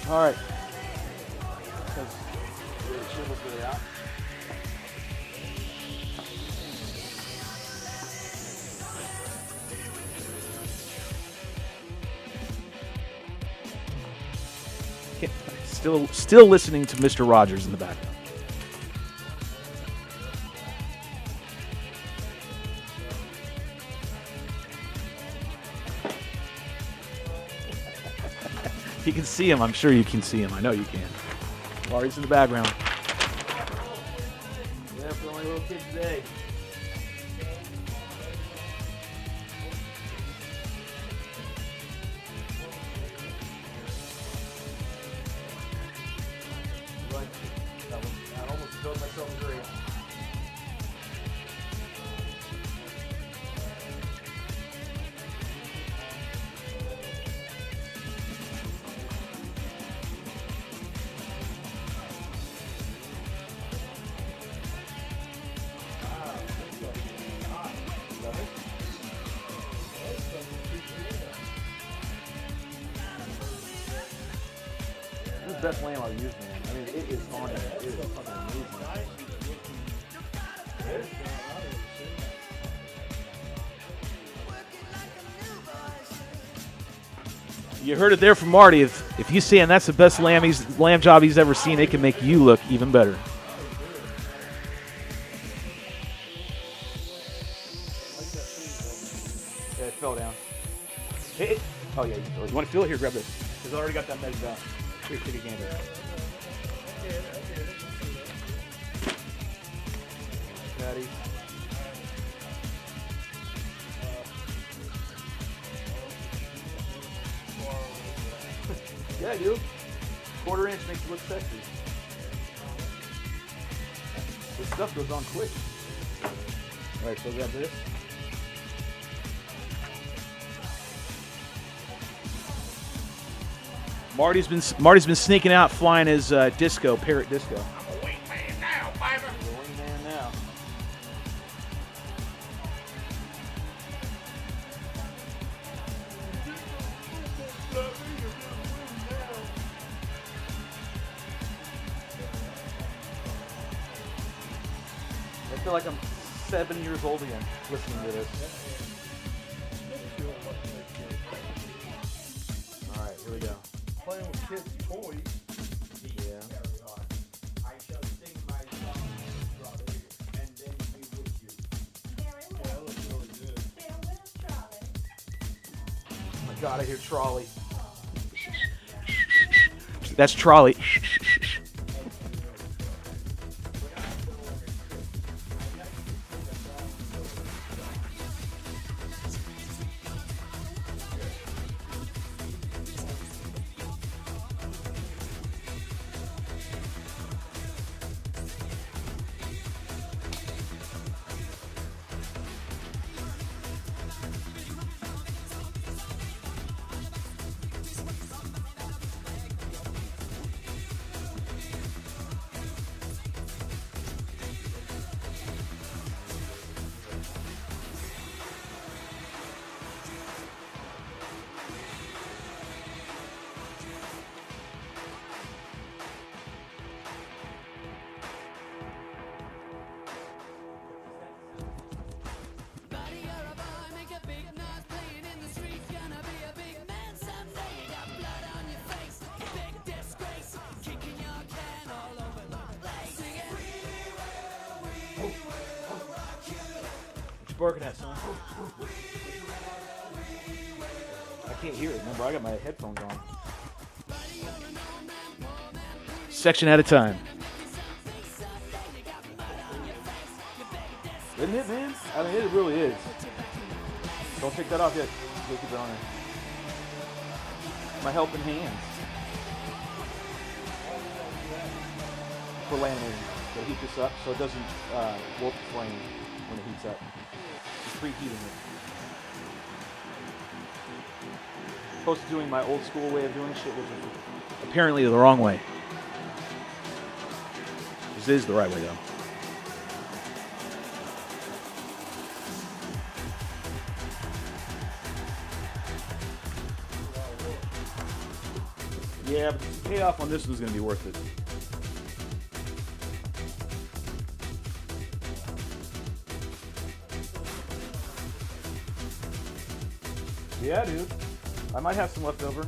All right. Still listening to Mr. Rogers in the background. You can see him. I'm sure you can see him. I know you can. Marty's in the background. Yeah, for only little kids today. I almost filled myself a drink. This is the best lamb I've used, man. I mean, it is on it. It is fucking amazing. You heard it there from Marty. If he's saying that's the best lamb job he's ever seen, it can make you look even better. Yeah, it fell down. Hey, oh yeah, you want to feel it? Here, grab this. Because I already got that measured out. Here, take a gander. Patty. Yeah, I do. 1/4 inch makes it look sexy. This stuff goes on quick. All right, so grab this. Marty's been sneaking out, flying his disco, parrot disco. I'm a wingman now, baby. I'm a wingman now. I feel like I'm 7 years old again listening to this. All right, here we go. Playing with kids' toys. Yeah. I shall sing my song, brother, and then be with you. That looks really good. Oh my God, I hear trolley. That's trolley. Barking at, son. I can't hear it. Remember, I got my headphones on. Section at a time. Isn't it, man? I mean, it really is. Don't take that off yet. Just keep it on there. My helping hands. For laminating. To heat this up so it doesn't warp the flame when it heats up. Just preheating it. Opposed to doing my old school way of doing shit, which is apparently the wrong way. This is the right way, though. Yeah, but the payoff on this was going to be worth it. Yeah, dude. I might have some left over.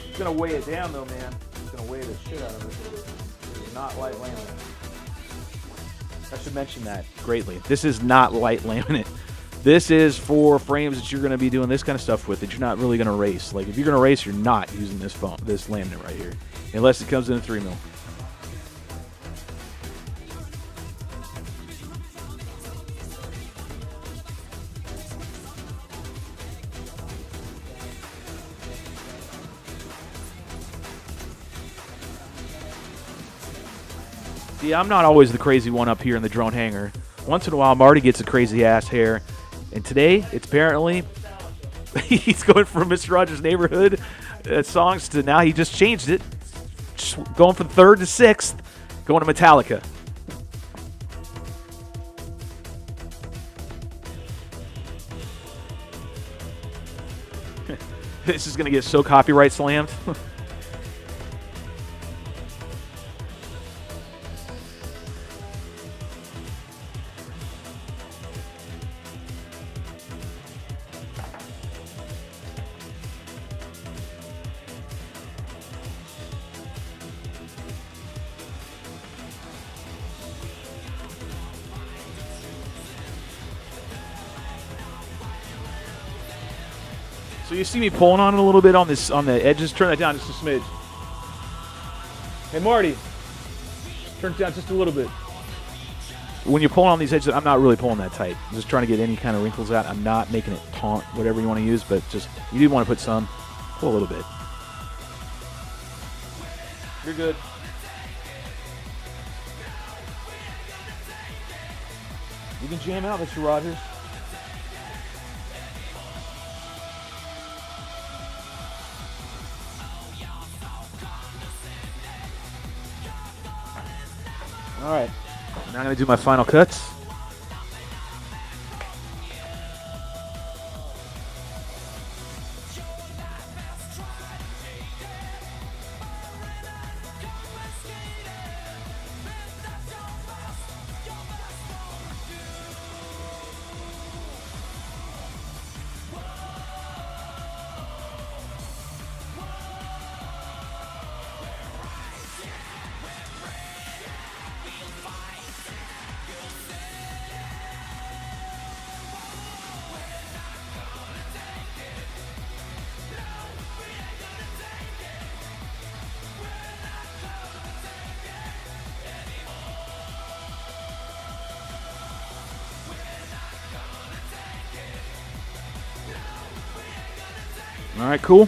It's gonna weigh it down, though, man. It's gonna weigh the shit out of it. It's not light laminate. I should mention that greatly. This is not light laminate. This is for frames that you're gonna be doing this kind of stuff with that you're not really gonna race. Like if you're gonna race, you're not using this laminate right here, unless it comes in a 3mm. See, I'm not always the crazy one up here in the drone hangar. Once in a while, Marty gets a crazy ass hair. And today, it's apparently, he's going from Mr. Rogers' Neighborhood songs to now he just changed it. Just going from 3rd to 6th, going to Metallica. This is going to get so copyright slammed. So you see me pulling on it a little bit on this, on the edges. Turn that down just a smidge. Hey Marty, turn it down just a little bit. when you're pulling on these edges, I'm not really pulling that tight. I'm just trying to get any kind of wrinkles out. I'm not making it taut, whatever you want to use, but just you do want to put some. Pull a little bit. You're good. You can jam out, Mr. Rogers. All right, now I'm going to do my final cuts. All right, cool.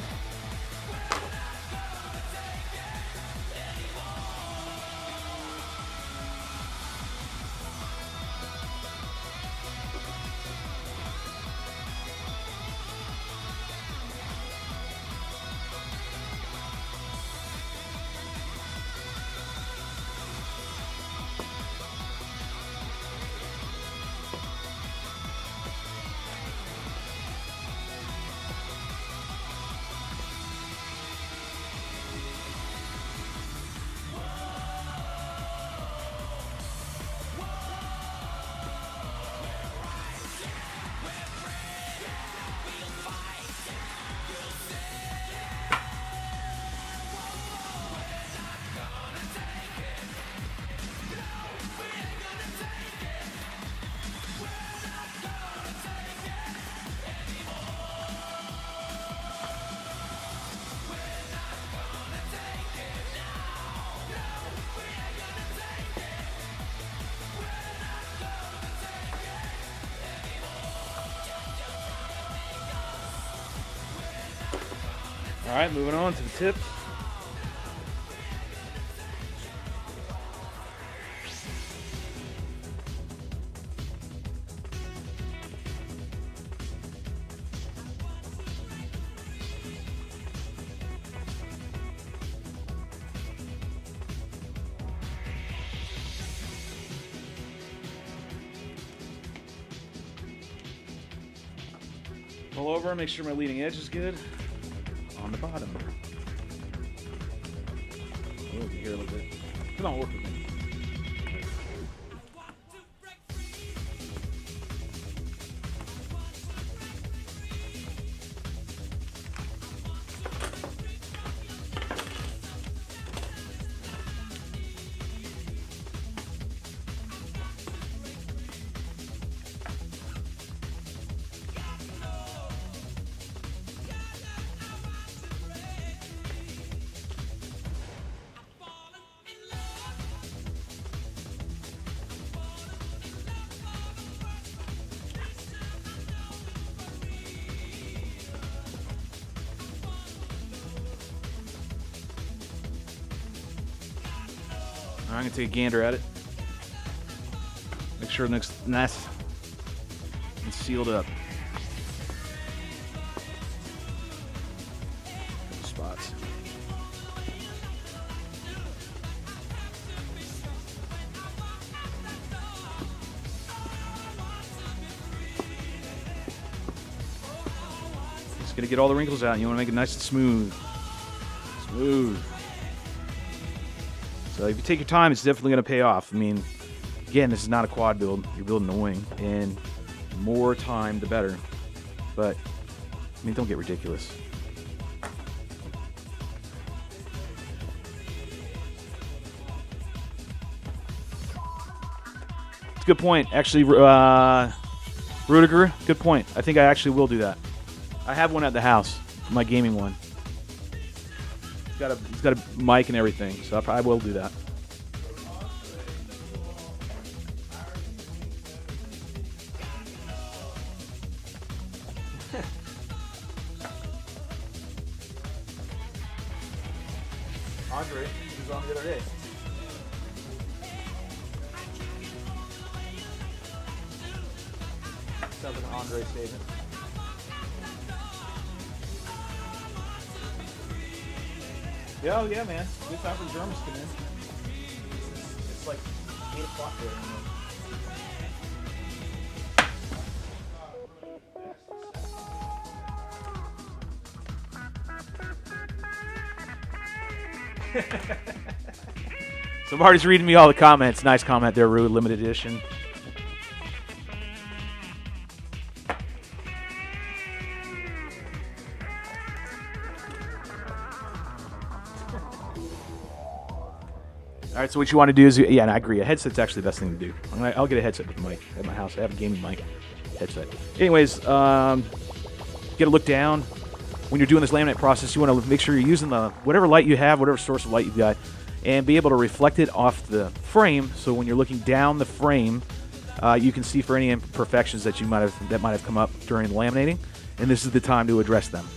All right, moving on to the tips. Pull over, make sure my leading edge is good. On the bottom. Oh, here a little bit. Come on, work with me. I'm going to take a gander at it. Make sure it looks nice and sealed up. Spots. Just going to get all the wrinkles out. You want to make it nice and smooth. Smooth. So if you take your time, it's definitely going to pay off. I mean, again, this is not a quad build. You're building a wing, and more time, the better. But, I mean, don't get ridiculous. It's a good point. Actually, Rudiger, good point. I think I actually will do that. I have one at the house, my gaming one. It's got a mic and everything, so I will do that. Andre. He was on the other day. Sounds like an Andre statement. Yeah, oh yeah, man. Good time for the Germans to come in. It's like 8 o'clock there. So Marty's reading me all the comments. Nice comment there, Rude. Limited edition. All right, so what you want to do is, yeah, and I agree. A headset's actually the best thing to do. I'll get a headset with the mic at my house. I have a gaming mic headset. Anyways, get a look down. When you're doing this laminate process, you want to make sure you're using the whatever light you have, whatever source of light you've got, and be able to reflect it off the frame. So when you're looking down the frame, you can see for any imperfections that might have come up during the laminating, and this is the time to address them.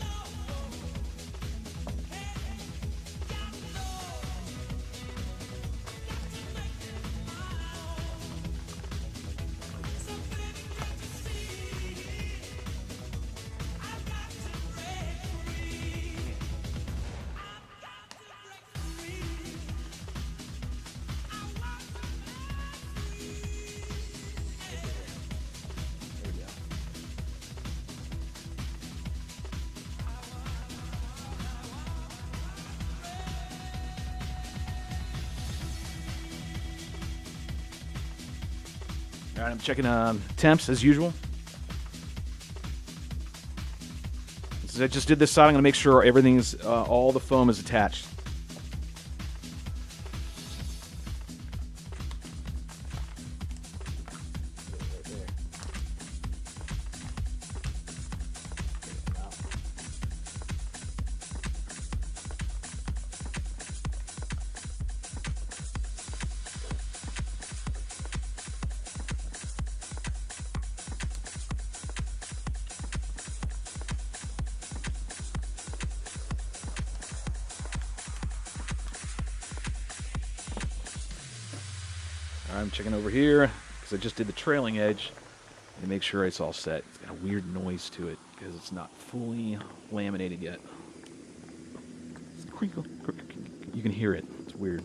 All right, I'm checking temps as usual. Since I just did this side, I'm going to make sure everything's, all the foam is attached. I'm checking over here because I just did the trailing edge to make sure it's all set. It's got a weird noise to it because it's not fully laminated yet. You can hear it. It's weird.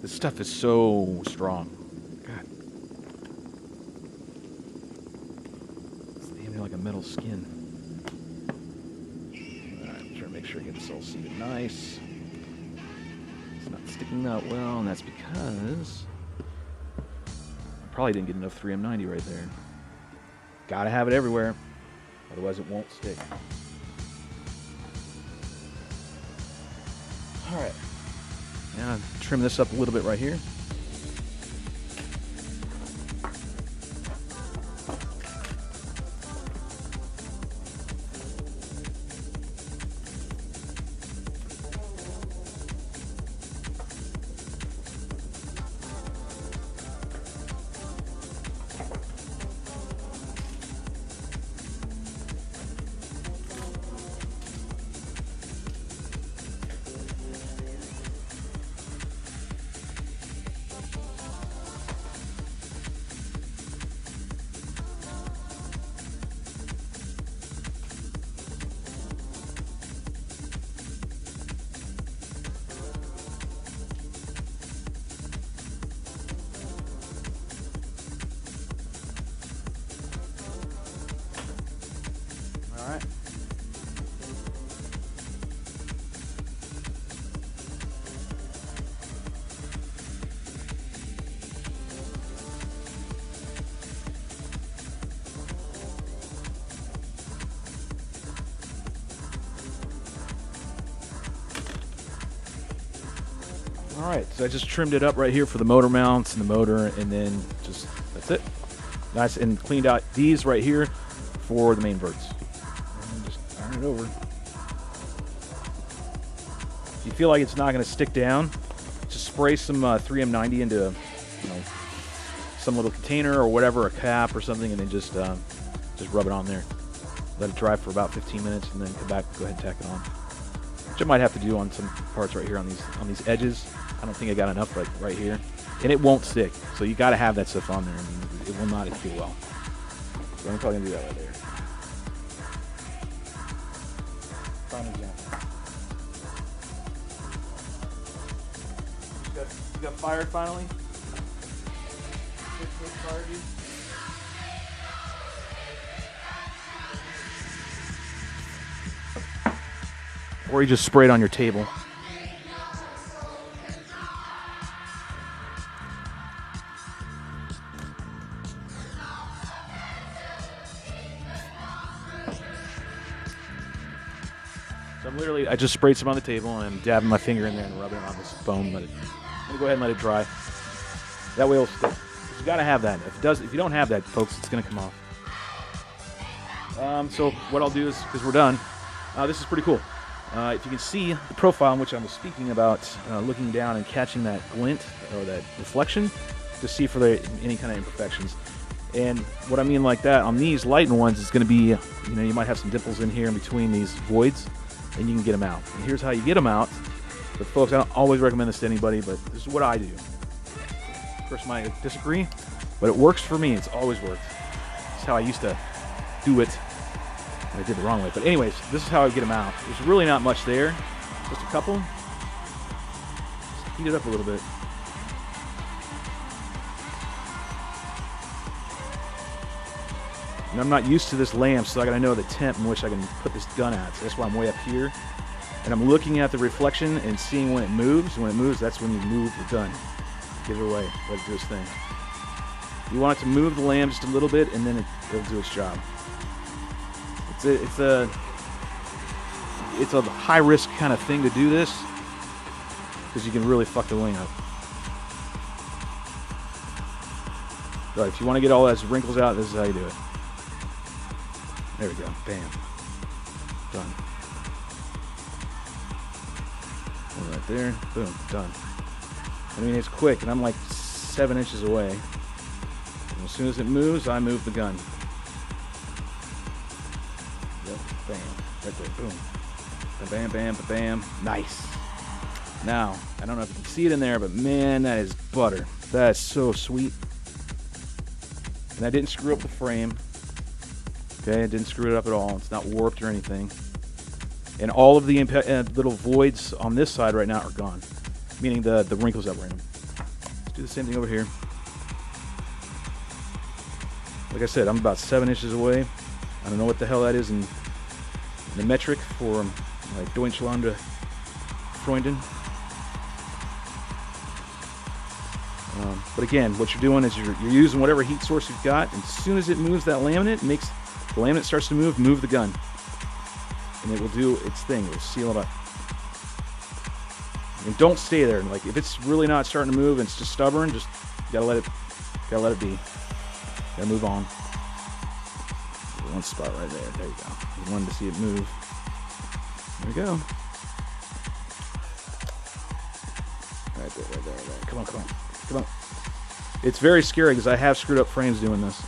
This stuff is so strong. God. It's even like a metal skin. Alright, I'm trying to make sure I get this all seated nice. It's not sticking out well, and that's because I probably didn't get enough 3M90 right there. Gotta have it everywhere, otherwise it won't stick. Alright, now trim this up a little bit right here. Alright. Alright, so I just trimmed it up right here for the motor mounts and the motor, and then just, that's it. Nice, and cleaned out these right here for the main verts. And just iron it over. If you feel like it's not going to stick down, just spray some 3M90 into, you know, some little container or whatever, a cap or something, and then just rub it on there. Let it dry for about 15 minutes, and then come back and go ahead and tack it on. which I might have to do on some parts right here on these edges. I don't think I got enough right here, and it won't stick. So you got to have that stuff on there. I mean, it will not adhere well. So I'm probably gonna do that right there. Prime example. You got fired finally. Or you just spray it on your table. So I just sprayed some on the table and I'm dabbing my finger in there and rubbing it on this foam. I'm gonna go ahead and let it dry. That way it'll stick. You gotta have that. If you don't have that, folks, it's gonna come off. So what I'll do is, because we're done, this is pretty cool. If you can see the profile in which I was speaking about, looking down and catching that glint or that reflection to see for any kind of imperfections. And what I mean like that, on these lightened ones, it's going to be, you might have some dimples in here in between these voids, and you can get them out. And here's how you get them out. But folks, I don't always recommend this to anybody, but this is what I do. Person might disagree, but it works for me. It's always worked. It's how I used to do it. I did it the wrong way. But anyways, this is how I get them out. There's really not much there. Just a couple. Just heat it up a little bit. And I'm not used to this lamp, so I gotta know the temp in which I can put this gun at. So that's why I'm way up here. And I'm looking at the reflection and seeing when it moves. When it moves, that's when you move the gun. Get it away. Let it do its thing. You want it to move the lamp just a little bit, and then it'll do its job. It's a high risk kind of thing to do this, because you can really fuck the wing up. But if you want to get all those wrinkles out, this is how you do it. There we go. Bam. Done. One right there. Boom. Done. I mean, it's quick, and I'm like 7 inches away. And as soon as it moves, I move the gun. Yep. Bam. Right there. Boom. Bam, bam, bam, bam. Nice. Now, I don't know if you can see it in there, but man, that is butter. That is so sweet. And I didn't screw up the frame. Okay, I didn't screw it up at all. It's not warped or anything. And all of the little voids on this side right now are gone, meaning the wrinkles that were in them. Let's do the same thing over here. Like I said, I'm about 7 inches away. I don't know what the hell that is in the metric for like Deutschland to Freunden. But again, what you're doing is you're using whatever heat source you've got, and as soon as it moves that laminate, the laminate starts to move the gun. And it will do its thing. It will seal it up. And don't stay there. Like, if it's really not starting to move and it's just stubborn, just gotta let it be. Gotta move on. There's one spot right there. There you go. You wanted to see it move. There we go. Right there, right there, right there. Come on, come on. Come on. It's very scary because I have screwed up frames doing this.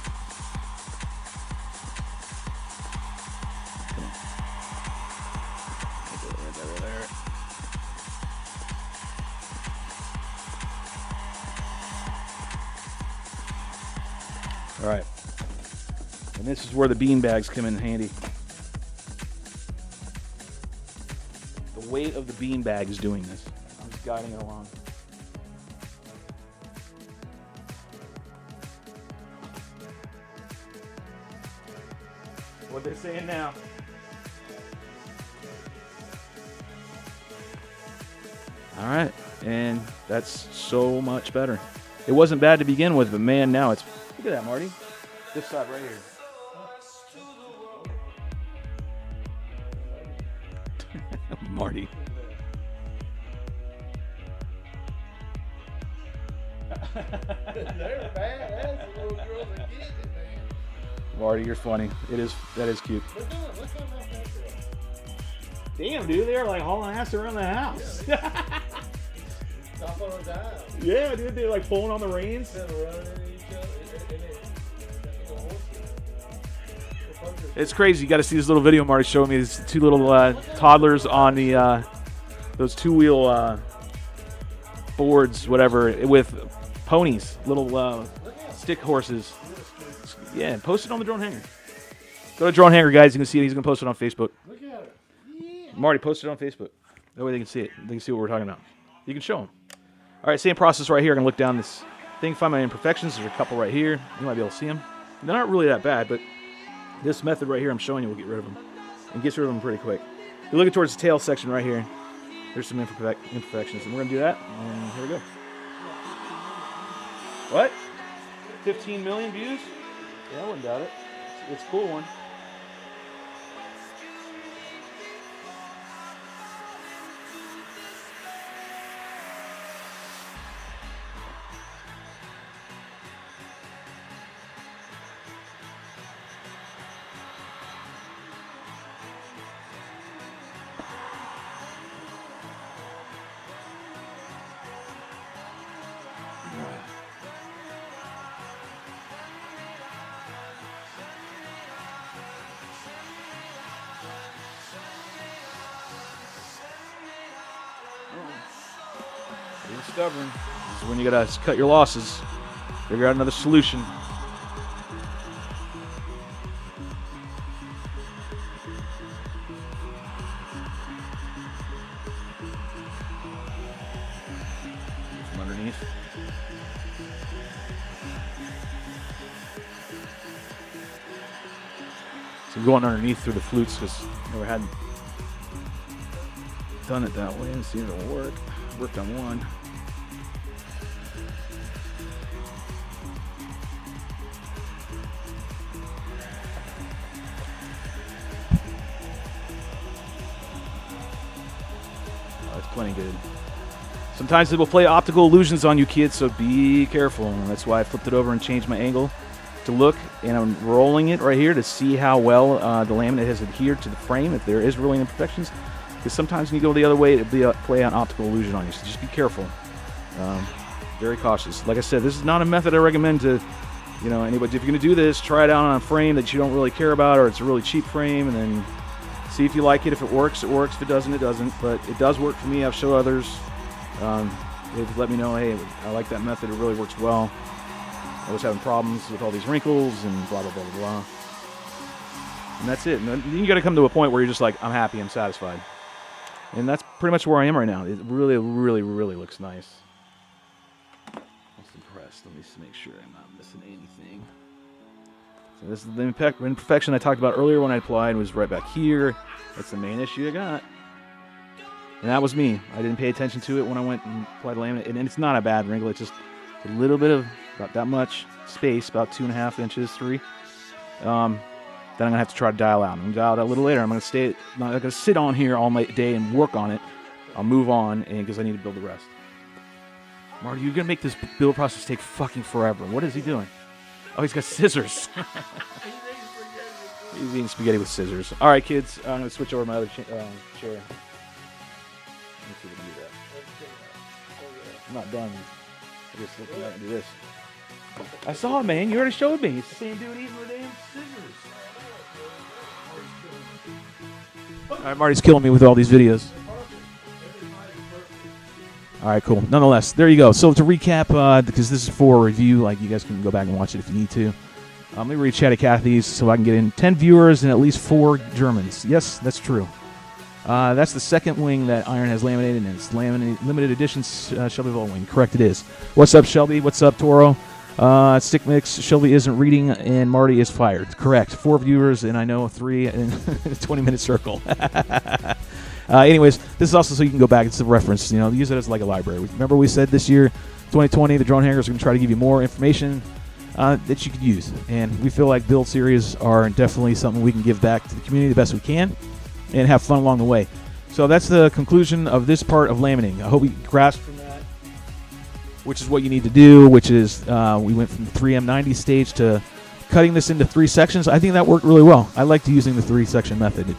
Come on. Right there, right there, right there. All right. And this is where the bean bags come in handy. The weight of the bean bag is doing this. I'm just guiding it along. What they're saying now. All right, and that's so much better. It wasn't bad to begin with, but man, now it's... Look at that, Marty. This side right here. Marty. They're badass. The little girls are getting it, man. Marty, you're funny. That is cute. Look at them up there. Damn, dude, they're like hauling ass around the house. Stop on a dime. Yeah, dude, they're like pulling on the reins. Instead of running into each other, It's crazy. You got to see this little video Marty's showing me. These two little toddlers on the those two-wheel boards, whatever, with ponies, little stick horses. Yeah, post it on the drone hanger. Go to drone hanger, guys. You can see it. He's gonna post it on Facebook. Look at it. Yeah. Marty, post it on Facebook. That way they can see it. They can see what we're talking about. You can show them. All right, same process right here. I'm gonna look down this thing, find my imperfections. There's a couple right here. You might be able to see them. They're not really that bad, but this method right here I'm showing you will get rid of them. And gets rid of them pretty quick. If you're looking towards the tail section right here, there's some imperfections. And we're going to do that, and here we go. What? 15 million views? Yeah, I wouldn't doubt it. It's a cool one. Being stubborn. This is when you gotta cut your losses. Figure out another solution. From underneath. So I'm going underneath through the flutes because I never had done it that way and see if it'll work. Worked on one. Oh, that's plenty good. Sometimes it will play optical illusions on you kids, so be careful. And that's why I flipped it over and changed my angle to look, and I'm rolling it right here to see how well the laminate has adhered to the frame, if there is really imperfections. Because sometimes when you go the other way, it'll play an optical illusion on you, so just be careful. Very cautious. Like I said, this is not a method I recommend to, anybody. If you're going to do this, try it out on a frame that you don't really care about, or it's a really cheap frame, and then see if you like it. If it works, it works. If it doesn't, it doesn't. But it does work for me. I've showed others. They've let me know, hey, I like that method. It really works well. I was having problems with all these wrinkles and blah, blah, blah, blah, blah. And that's it. And then you got to come to a point where you're just like, I'm happy, I'm satisfied. And that's pretty much where I am right now. It really, really, really looks nice. Most impressed. Let me just make sure I'm not missing anything. So this is the imperfection I talked about earlier when I applied, was right back here. That's the main issue I got. And that was me. I didn't pay attention to it when I went and applied laminate. And it's not a bad wrinkle. It's just a little bit of about that much space, about 2.5 inches, 3. Then I'm going to have to try to dial out. I'm going to dial it out a little later. I'm not going to sit on here all day and work on it. I'll move on because I need to build the rest. Marty, you're going to make this build process take fucking forever. What is he doing? Oh, he's got scissors. He's eating spaghetti with scissors. All right, kids. I'm going to switch over to my other chair. Let me see if we can do that. I'm not done. I just look at and do this. I saw it, man. You already showed me. It's the same dude eating the damn scissors. All right, Marty's killing me with all these videos. All right, cool. Nonetheless, there you go. So to recap, because this is for a review, like you guys can go back and watch it if you need to. Let me read Chatty Cathy's so I can get in 10 viewers and at least 4 Germans. Yes, that's true. That's the second wing that Iron has laminated, and it's limited edition Shelby Vol wing. Correct, it is. What's up, Shelby? What's up, Toro? Stick Mix, Shelby isn't reading, and Marty is fired. Correct. 4 viewers, and I know 3 in a 20-minute circle. Anyways, this is also so you can go back. It's a reference. Use it as like a library. Remember we said this year, 2020, the drone hangers are going to try to give you more information that you could use. And we feel like build series are definitely something we can give back to the community the best we can and have fun along the way. So that's the conclusion of this part of laminating. I hope you grasp from that, which is what you need to do, which is we went from 3M90 stage to cutting this into 3 sections. I think that worked really well. I liked using the 3-section method.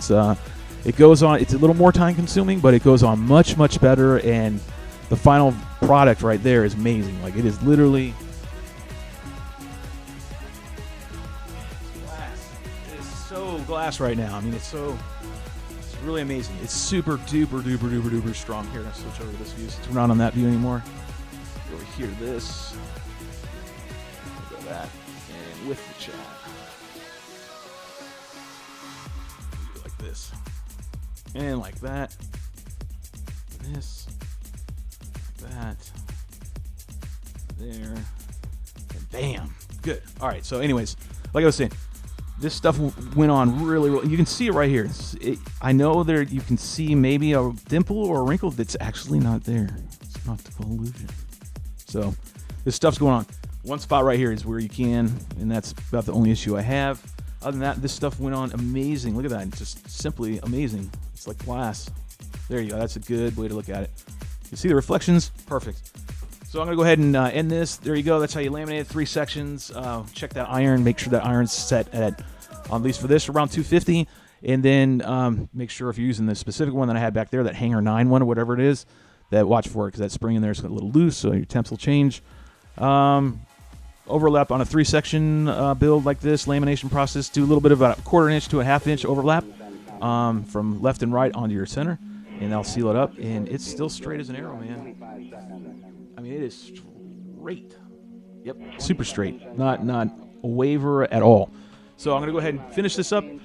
It goes on. It's a little more time consuming, but it goes on much, much better. And the final product right there is amazing. Like, it is literally glass. It is so glass right now. I mean, it's so Really amazing. It's super duper duper duper duper strong. Here, let's switch over to this view since we're not on that view anymore. Go over here to this. Go to that. And with the chat. Like this. And like that. This. Like that. There. And bam. Good. All right. So anyways, like I was saying, this stuff went on really. You can see it right here. I know there. You can see maybe a dimple or a wrinkle that's actually not there. It's an optical illusion. So this stuff's going on. One spot right here is where you can, and that's about the only issue I have. Other than that, this stuff went on amazing. Look at that. It's just simply amazing. It's like glass. There you go. That's a good way to look at it. You see the reflections? Perfect. So I'm going to go ahead and end this. There you go. That's how you laminate it. 3 sections. Check that iron. Make sure that iron's set at least for this, around 250. And then make sure if you're using the specific one that I had back there, that Hanger 9 one or whatever it is, that watch for it because that spring in there is a little loose, so your temps will change. Overlap on a 3-section build like this, lamination process. Do a little bit of about a 1/4 inch to a 1/2 inch overlap from left and right onto your center, and that'll seal it up. And it's still straight as an arrow, man. I mean, it is straight. Yep, super straight. Not a waver at all. So I'm going to go ahead and finish this up and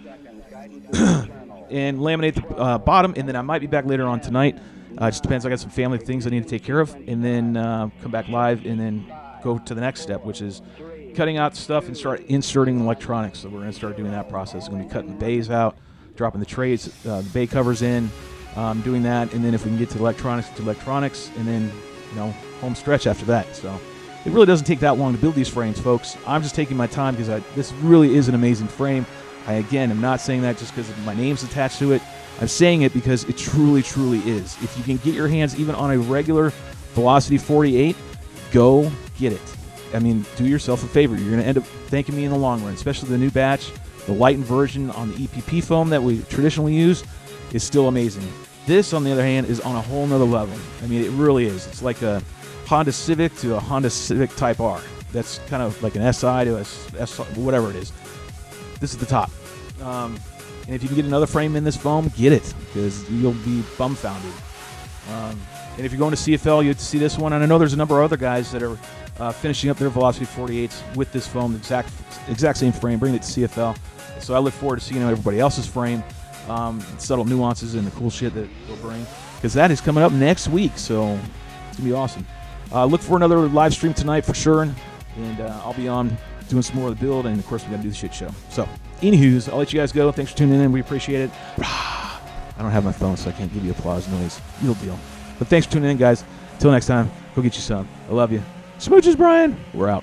laminate the bottom, and then I might be back later on tonight. It just depends. I got some family things I need to take care of, and then come back live, and then go to the next step, which is cutting out stuff and start inserting electronics. So we're going to start doing that process. We're going to be cutting the bays out, dropping the trays, the bay covers in, doing that, and then if we can get to electronics, and then home stretch after that. So it really doesn't take that long to build these frames, folks. I'm just taking my time because this really is an amazing frame. I, again, am not saying that just because my name's attached to it. I'm saying it because it truly, truly is. If you can get your hands even on a regular Vollocity 48, go get it. I mean, do yourself a favor. You're going to end up thanking me in the long run, especially the new batch. The lightened version on the EPP foam that we traditionally use is still amazing. This, on the other hand, is on a whole nother level. I mean, it really is. It's like a Honda Civic to a Honda Civic Type R. That's kind of like an SI to a S, whatever it is. This is the top. And if you can get another frame in this foam, get it, because you'll be bumfounded. And if you're going to CFL, you have to see this one. And I know there's a number of other guys that are finishing up their Vollocity 48s with this foam, the exact same frame, bringing it to CFL. So I look forward to seeing everybody else's frame, subtle nuances and the cool shit that they'll bring, because that is coming up next week. So it's going to be awesome. Look for another live stream tonight for sure. And I'll be on doing some more of the build. And, of course, we got to do the shit show. So, anywho's, I'll let you guys go. Thanks for tuning in. We appreciate it. I don't have my phone, so I can't give you applause noise. Real deal. But thanks for tuning in, guys. Until next time, go get you some. I love you. Smooches, Brian. We're out.